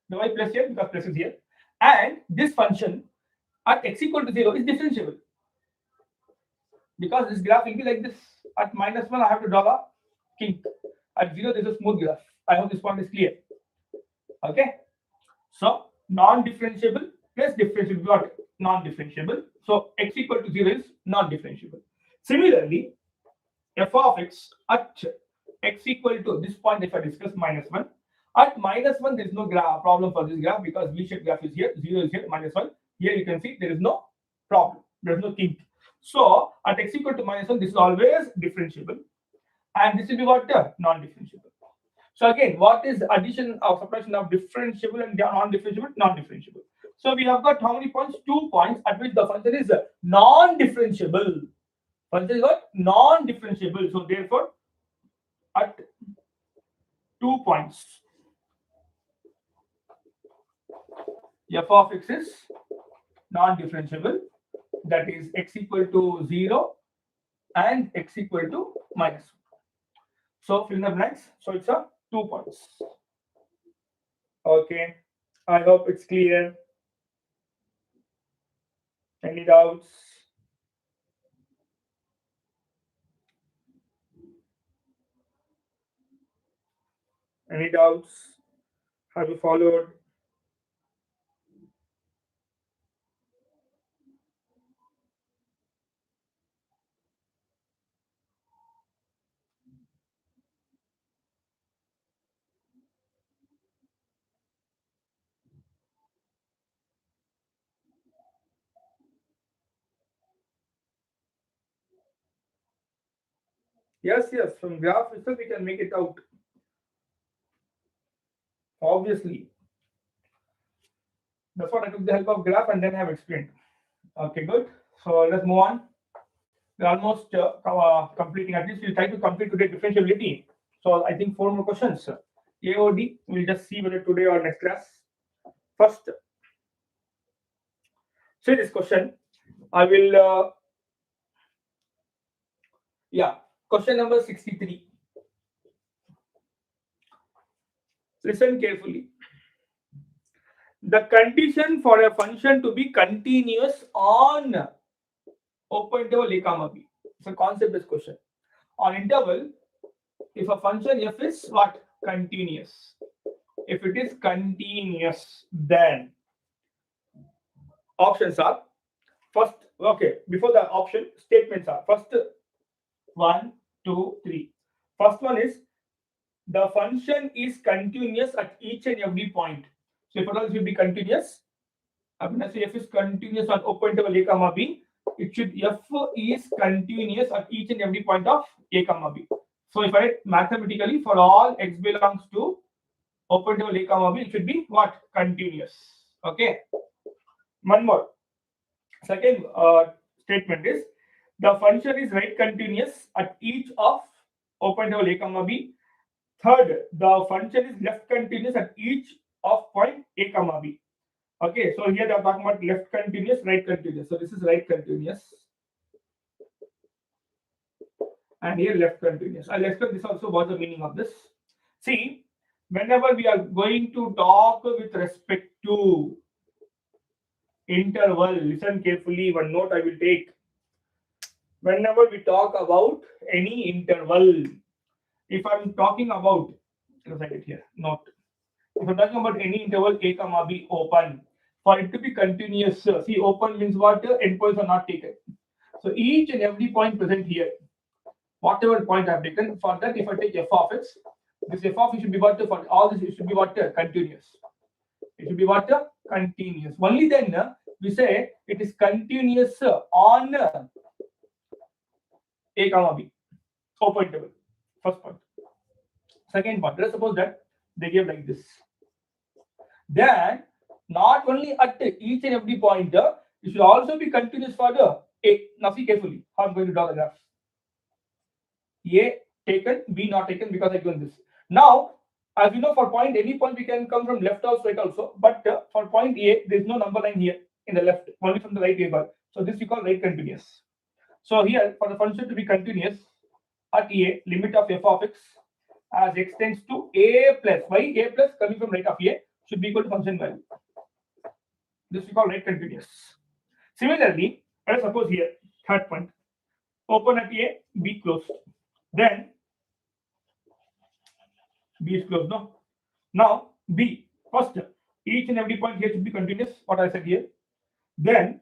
now I plus here because plus is here. And this function at x equal to 0 is differentiable. Because this graph will be like this. At minus 1, I have to draw a kink. At 0, this is a smooth graph. I hope this point is clear. Okay. So, non-differentiable plus differentiable, what? Non-differentiable. So, x equal to 0 is non-differentiable. Similarly, f of x at x equal to this point, if I discuss minus 1, at minus 1, there is no problem for this graph because V-shaped graph is here, 0 is here, minus 1. Here you can see there is no problem, there is no kink. So, at x equal to minus 1, this is always differentiable. And this will be what? Non-differentiable. So again, what is addition or subtraction of differentiable and non-differentiable? Non-differentiable. So we have got how many points? 2 points at which the function is non-differentiable. Function is what? Non-differentiable. So therefore, at 2 points, f of x is non-differentiable. That is x equal to 0 and x equal to minus 1. So fill in the blanks. So it's a 2 points. Okay, I hope it's clear. Any doubts? Any doubts? Have you followed? Yes, yes. From graph itself, we can make it out. Obviously, that's what I took the help of graph and then have explained. Okay, good. So let's move on. We're almost completing. At least we'll try to complete today differentiability. So I think 4 more questions. A or D. We'll just see whether today or next class. First, say this question. I will. Yeah. Question number 63. Listen carefully. The condition for a function to be continuous on open interval a comma b. It's a concept-based question. On interval, if a function f is what? Continuous. If it is continuous, then options are first. Okay, before the option, statements are first 1, 2, 3. First one is the function is continuous at each and every point. So if it will be continuous, I'm going to say f is continuous on open interval a comma b. It should f is continuous at each and every point of a comma b. So if I write mathematically for all x belongs to open interval a comma b, it should be what? Continuous. Okay. One more. Second statement is the function is right continuous at each of open interval a comma b. Third, the function is left continuous at each of point a comma b. Okay, so here they are talking about left continuous, right continuous. So this is right continuous. And here left continuous. I'll explain this also what the meaning of this. See, whenever we are going to talk with respect to interval, listen carefully, one note I will take. Whenever we talk about any interval, if I'm talking about, let's write it here, note. If I'm talking about any interval a comma b open, for it to be continuous, see, open means what? Endpoints are not taken. So each and every point present here, whatever point I've taken, for that, if I take f of x, this f of x should be what? For all this, it should be what? Continuous. It should be what? Continuous. Only then we say it is continuous on a comma b, open interval. First point. Second point, let's suppose that they give like this. Then, not only at each and every point, it should also be continuous for the A. Now see carefully how I'm going to draw the graph. A taken, B not taken because I given this. Now, as you know, for point, any point we can come from left or right also, but for point A, there is no number line here in the left, only from the right neighbor. So this we call right continuous. So here, for the function to be continuous at A, limit of f of x as x tends to A plus. Why A plus? Coming from right of A should be equal to function value. This we call right continuous. Similarly, let us suppose here, third point, open at A, B closed. Then B is closed, no? Now B, first, each and every point here should be continuous, what I said here. Then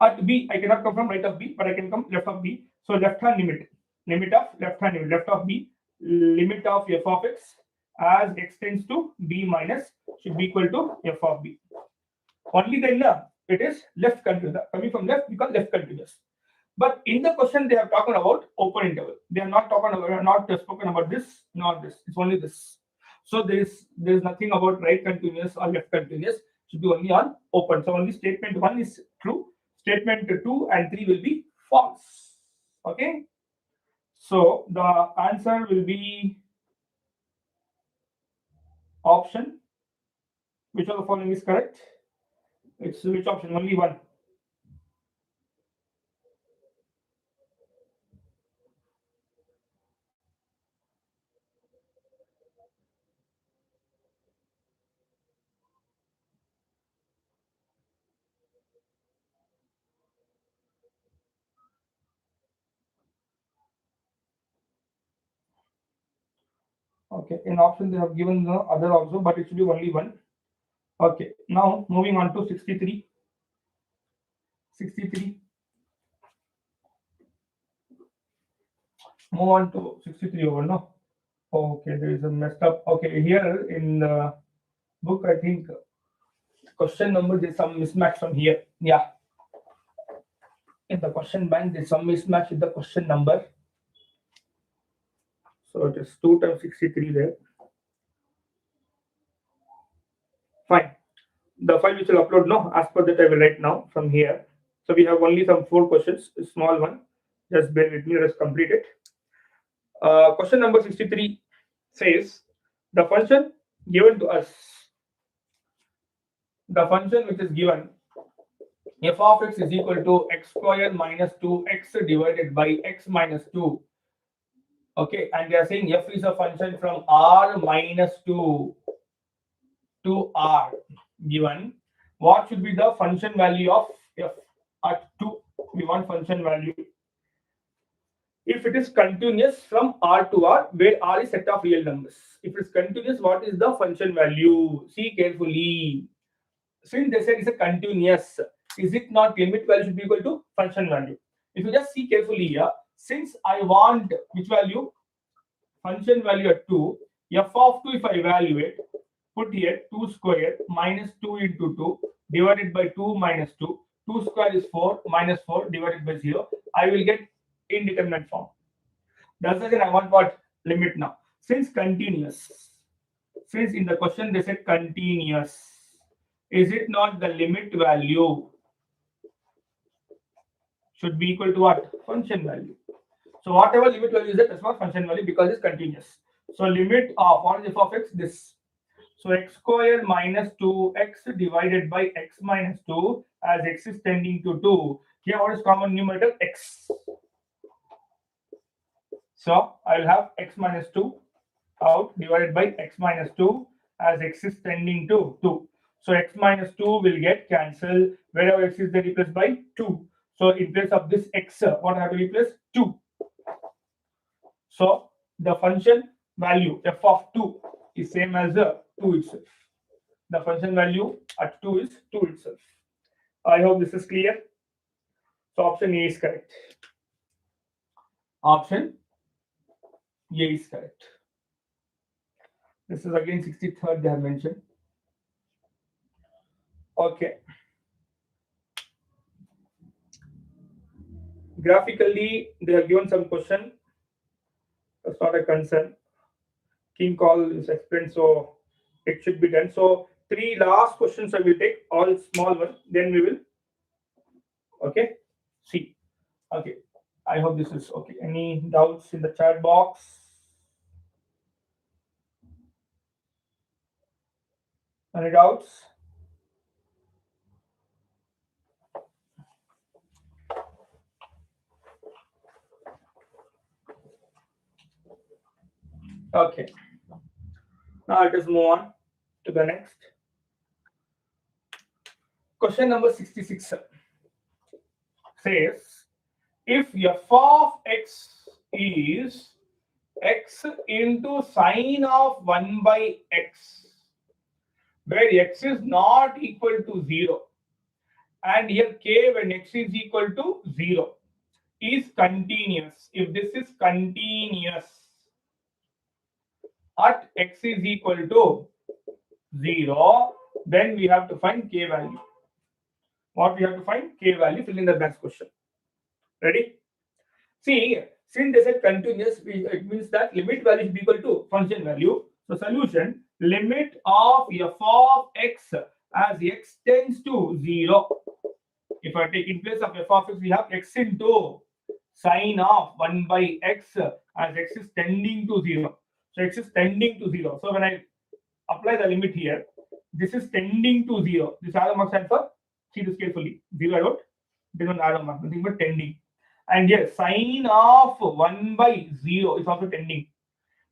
at B, I cannot come from right of B, but I can come left of B. So left hand limit of left hand limit, left of B, limit of f of x as x tends to B minus should be equal to f of B. Only then it is left continuous. Coming from left, we call left continuous. But in the question, they are talking about open interval. They are not talking about, not spoken about this, not this. It's only this. So there's nothing about right continuous or left continuous. It should be only on open. So only statement 1 is true. Statement 2 and 3 will be false. Okay. So the answer will be option. Which of the following is correct? It's which option? Only one. Okay, in option they have given the other also, but it should be only one. Okay, now moving on to 63. 63. Move on to 63 over, no? Okay, there is a messed up. Okay, here in the book, I think question number, there's some mismatch from here. Yeah. In the question bank, there's some mismatch with the question number. So it is 2 times 63 there. Fine. The file which will upload now, as per that I will write now from here. So we have only some 4 questions, a small one. Just bear with me, let us complete it. Question number 63 says the function given to us, the function which is given f of x is equal to x square minus 2x divided by x minus 2. Okay, and they are saying f is a function from r minus 2 to r. Given, what should be the function value of f at 2? We want function value if it is continuous from r to r, where r is set of real numbers. If it is continuous, what is the function value? See carefully. Since they said it's a continuous, is it not limit value should be equal to function value? If you just see carefully here, since I want which value? Function value at 2, f of 2 if I evaluate, put here 2 square minus 2 into 2 divided by 2 minus 2. 2 square is 4 minus 4 divided by 0. I will get indeterminate form. That's the reason I want what? Limit now. Since continuous, since in the question they said continuous, is it not the limit value should be equal to what? Function value. So whatever limit value is that, that's what function value because it's continuous. So limit of what is f of x? This. So x square minus 2x divided by x minus 2 as x is tending to 2. Here what is common numerator? X. So I will have x minus 2 out divided by x minus 2 as x is tending to 2. So x minus 2 will get cancelled wherever x is there replaced by 2. So in place of this x, what I have to replace? 2. So the function value f of 2 is same as 2 itself. The function value at 2 is 2 itself. I hope this is clear. So option A is correct. Option A is correct. This is again 63rd they have mentioned. Okay. Graphically, they have given some question. That's not a concern. King call is explained, so it should be done. So 3 last questions I will take, all small one. Then we will. Okay. See. Okay. I hope this is okay. Any doubts in the chat box? Any doubts? Okay. Now let us move on to the next. Question number 66 says, if f of x is x into sine of 1 by x, where x is not equal to 0, and here k when x is equal to 0 is continuous. If this is continuous at x is equal to 0, then we have to find k value. What we have to find? K value. Fill in the blanks question. Ready? See, since they said continuous, it means that limit value is equal to function value. So solution, limit of f of x as x tends to 0. If I take in place of f of x, we have x into sine of 1 by x as x is tending to 0. So x is tending to 0. So when I apply the limit here, this is tending to 0. This arrow mark stands for, see this carefully, 0 I wrote, this one arrow mark, nothing but tending. And here sine of 1 by 0 is also tending.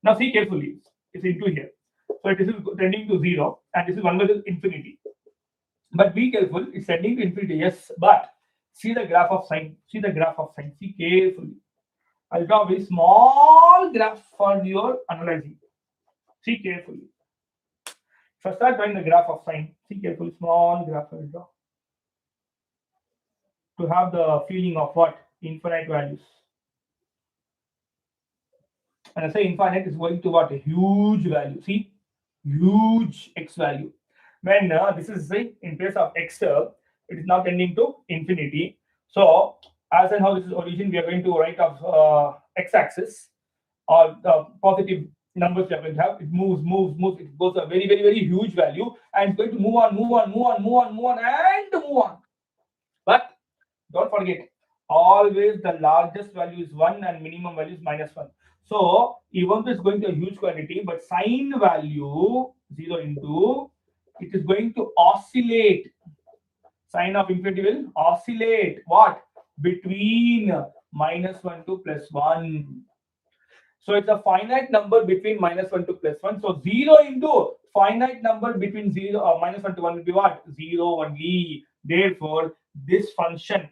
Now see carefully, it's into here. So this is tending to 0 and this is 1 by infinity. But be careful, it's tending to infinity, yes, but see the graph of sine, see the graph of sine, see carefully. I'll draw a very small graph for your analyzing. See carefully. First start drawing the graph of sine. See carefully, small graph I'll draw. To have the feeling of what? Infinite values. And I say infinite is going to what? A huge value. See? Huge x value. When this is in place of x, it is now tending to infinity. So as and how this is origin, we are going to write of x-axis. or the positive numbers we are going to have, it moves. It goes a very huge value, and it's going to move on, and move on. But don't forget, always the largest value is 1 and minimum value is -1. So even though it's going to a huge quantity, but sign value 0 into, it is going to oscillate. Sign of infinity will oscillate what? Between -1 to +1. So it's a finite number between -1 to +1. So 0 into finite number between 0 or -1 to 1 will be what? 0 only. Therefore, this function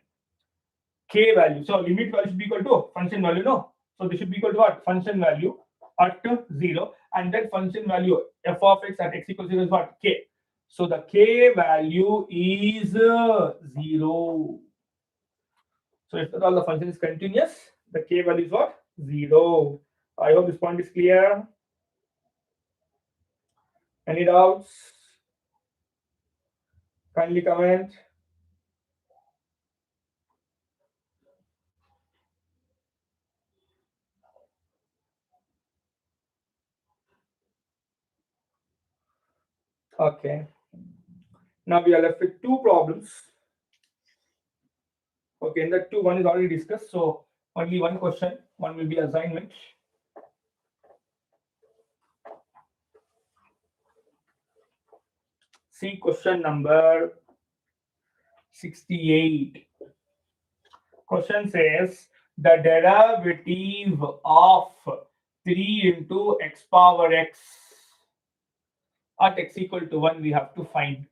k value. So limit value should be equal to function value, no? So this should be equal to what? Function value at 0, and that function value f of x at x equals 0 is what? K. So the k value is 0. So if all the function is continuous, the k value is what? 0. I hope this point is clear. Any doubts? Kindly comment. Okay. Now we are left with two problems. Okay, in that two, one is already discussed. So only one question, one will be assignment. See question number 68. Question says the derivative of 3 into x power x at x equal to 1 we have to find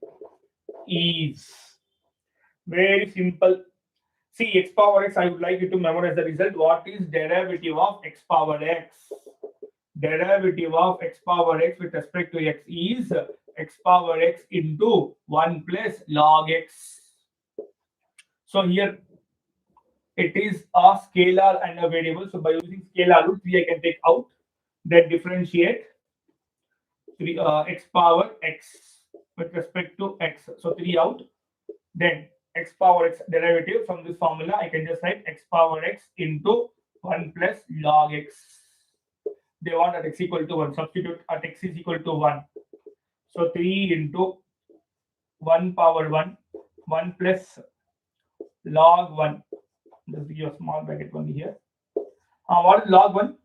is very simple. See, x power x, I would like you to memorize the result. What is derivative of x power x? Derivative of x power x with respect to x is x power x into 1 plus log x. So here it is a scalar and a variable. So by using scalar root, 3 I can take out. Then differentiate 3, x power x with respect to x. So 3 out. Then x power x derivative from this formula, I can just write x power x into 1 plus log x. They want at x equal to 1. Substitute at x is equal to 1. So 3 into 1 power 1, 1 plus log 1. Just give a small bracket only here. What is log 1?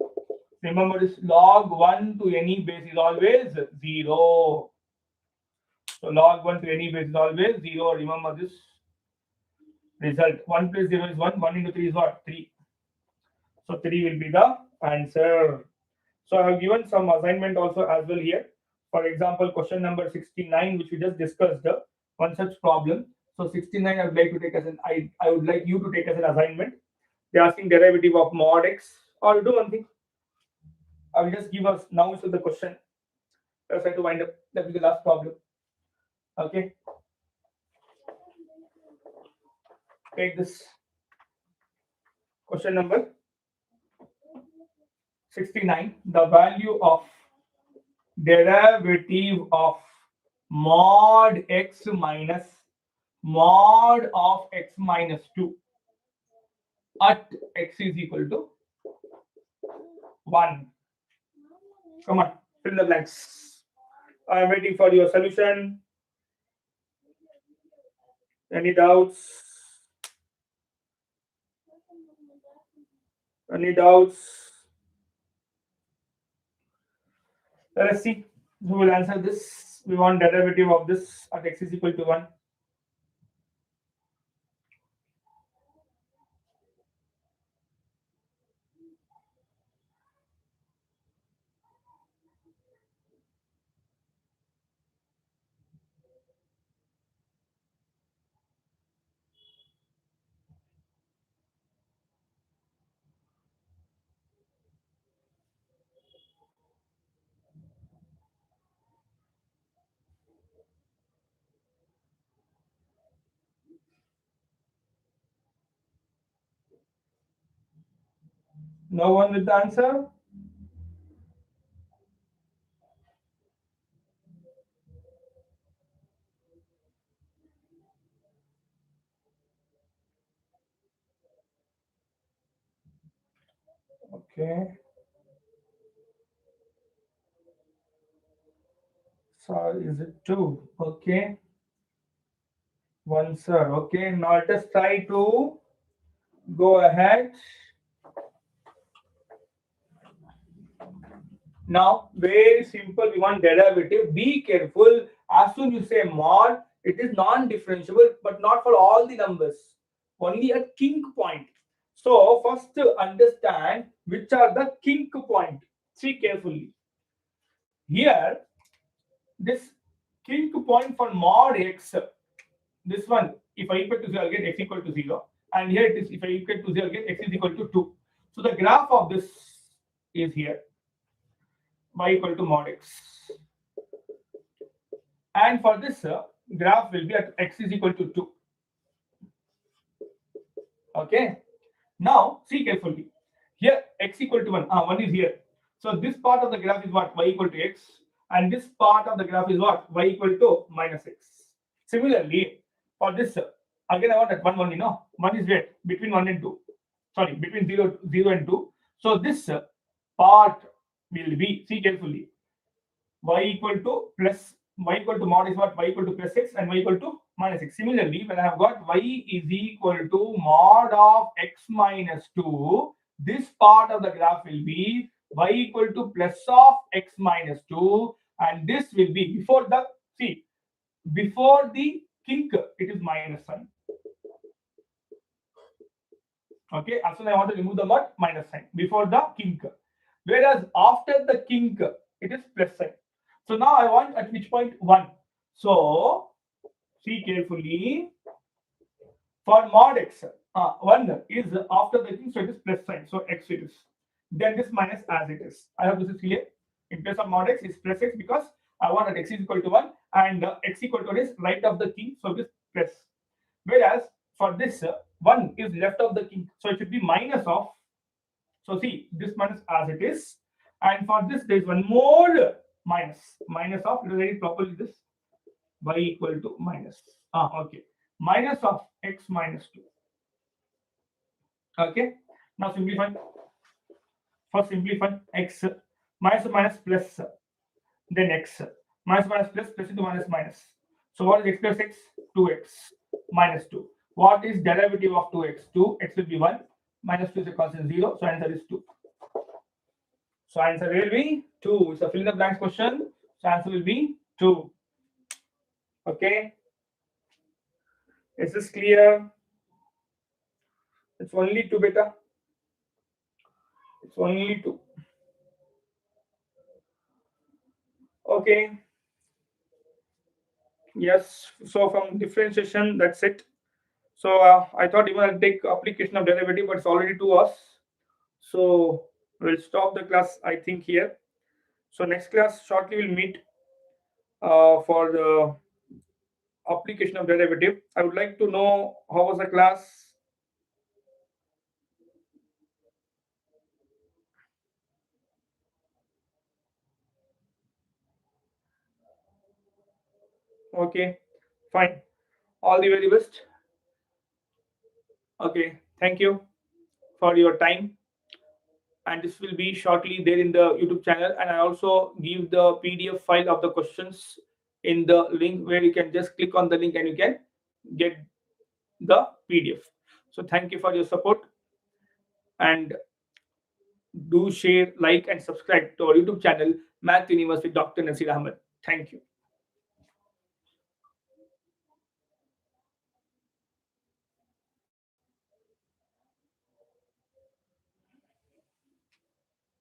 Remember, this log 1 to any base is always 0. So log 1 to any base is always 0. Remember this result. 1 plus 0 is 1. 1 into 3 is what? 3. So 3 will be the answer. So I have given some assignment also as well here. For example, question number 69, which we just discussed, one such problem. So 69, I would like to take as an I would like you to take as an assignment. They're asking derivative of mod x. Or do one thing. I will just give us now to the question. Let's try to wind up. That will be the last problem. Okay. Take this question number 69. The value of derivative of mod x minus mod of x minus 2 at x is equal to 1. Come on, fill the blanks. I am waiting for your solution. Any doubts? Any doubts? Let us see who will answer this. We want derivative of this at x is equal to 1. No one with the answer? Okay. So is it 2? Okay. 1, sir. Okay. Now let us try to go ahead. Now, very simple. We want derivative. Be careful. As soon you say mod, it is non-differentiable, but not for all the numbers. Only a kink point. So first understand which are the kink point. See carefully. Here, this kink point for mod x. This one, if I equal to 0, I'll get x equal to 0. And here it is, if I equal to 0, I'll get x is equal to 2. So the graph of this is here, y equal to mod x. And for this graph will be at x is equal to 2. Okay. Now, see carefully. Here, x equal to 1. 1 is here. So this part of the graph is what? Y equal to x. And this part of the graph is what? Y equal to minus x. Similarly, for this, again I want that 1 only, no? 1 is where? Between 1 and 2. Sorry, between 0 and 2. So this part will be, see carefully, y equal to plus, y equal to mod is what? Y equal to plus x and y equal to minus x. Similarly, when I have got y is equal to mod of x minus 2, this part of the graph will be y equal to plus of x minus 2, and this will be before the, see, before the kink, it is minus sign. Okay, as soon as I want to remove the mod, minus sign before the kink. Whereas after the kink, it is plus sign. So now I want at which point 1. So see carefully. For mod x, 1 is after the kink, so it is plus sign. So x it is. Then this minus as it is. I hope this is clear. In place of mod x is plus x because I want that x is equal to 1 and x equal to 1 is right of the kink, so this plus. Whereas for this 1 is left of the kink, so it should be minus of. So see, this minus as it is, and for this there is one more minus of, write it properly, this y equal to minus. Okay, minus of x minus 2. Okay, now simplify. First simplify x minus plus, then x minus plus into minus. So what is x plus x? 2x minus 2. What is derivative of 2x? 2x will be 1, minus 2 is a constant 0, so answer is 2. So answer will be 2. It's a fill in the blanks question. So answer will be 2. Okay. Is this clear? It's only 2 beta. It's only 2. Okay. Yes. So from differentiation, that's it. So I thought even I'll take application of derivative, but it's already 2 hours. So we'll stop the class, I think, here. So next class shortly we'll meet for the application of derivative. I would like to know how was the class. Okay, fine. All the very best. Okay, thank you for your time. And this will be shortly there in the YouTube channel. And I also give the PDF file of the questions in the link where you can just click on the link and you can get the PDF. So thank you for your support. And do share, like, and subscribe to our YouTube channel, Math Universe with Dr. Naseer Ahmed. Thank you.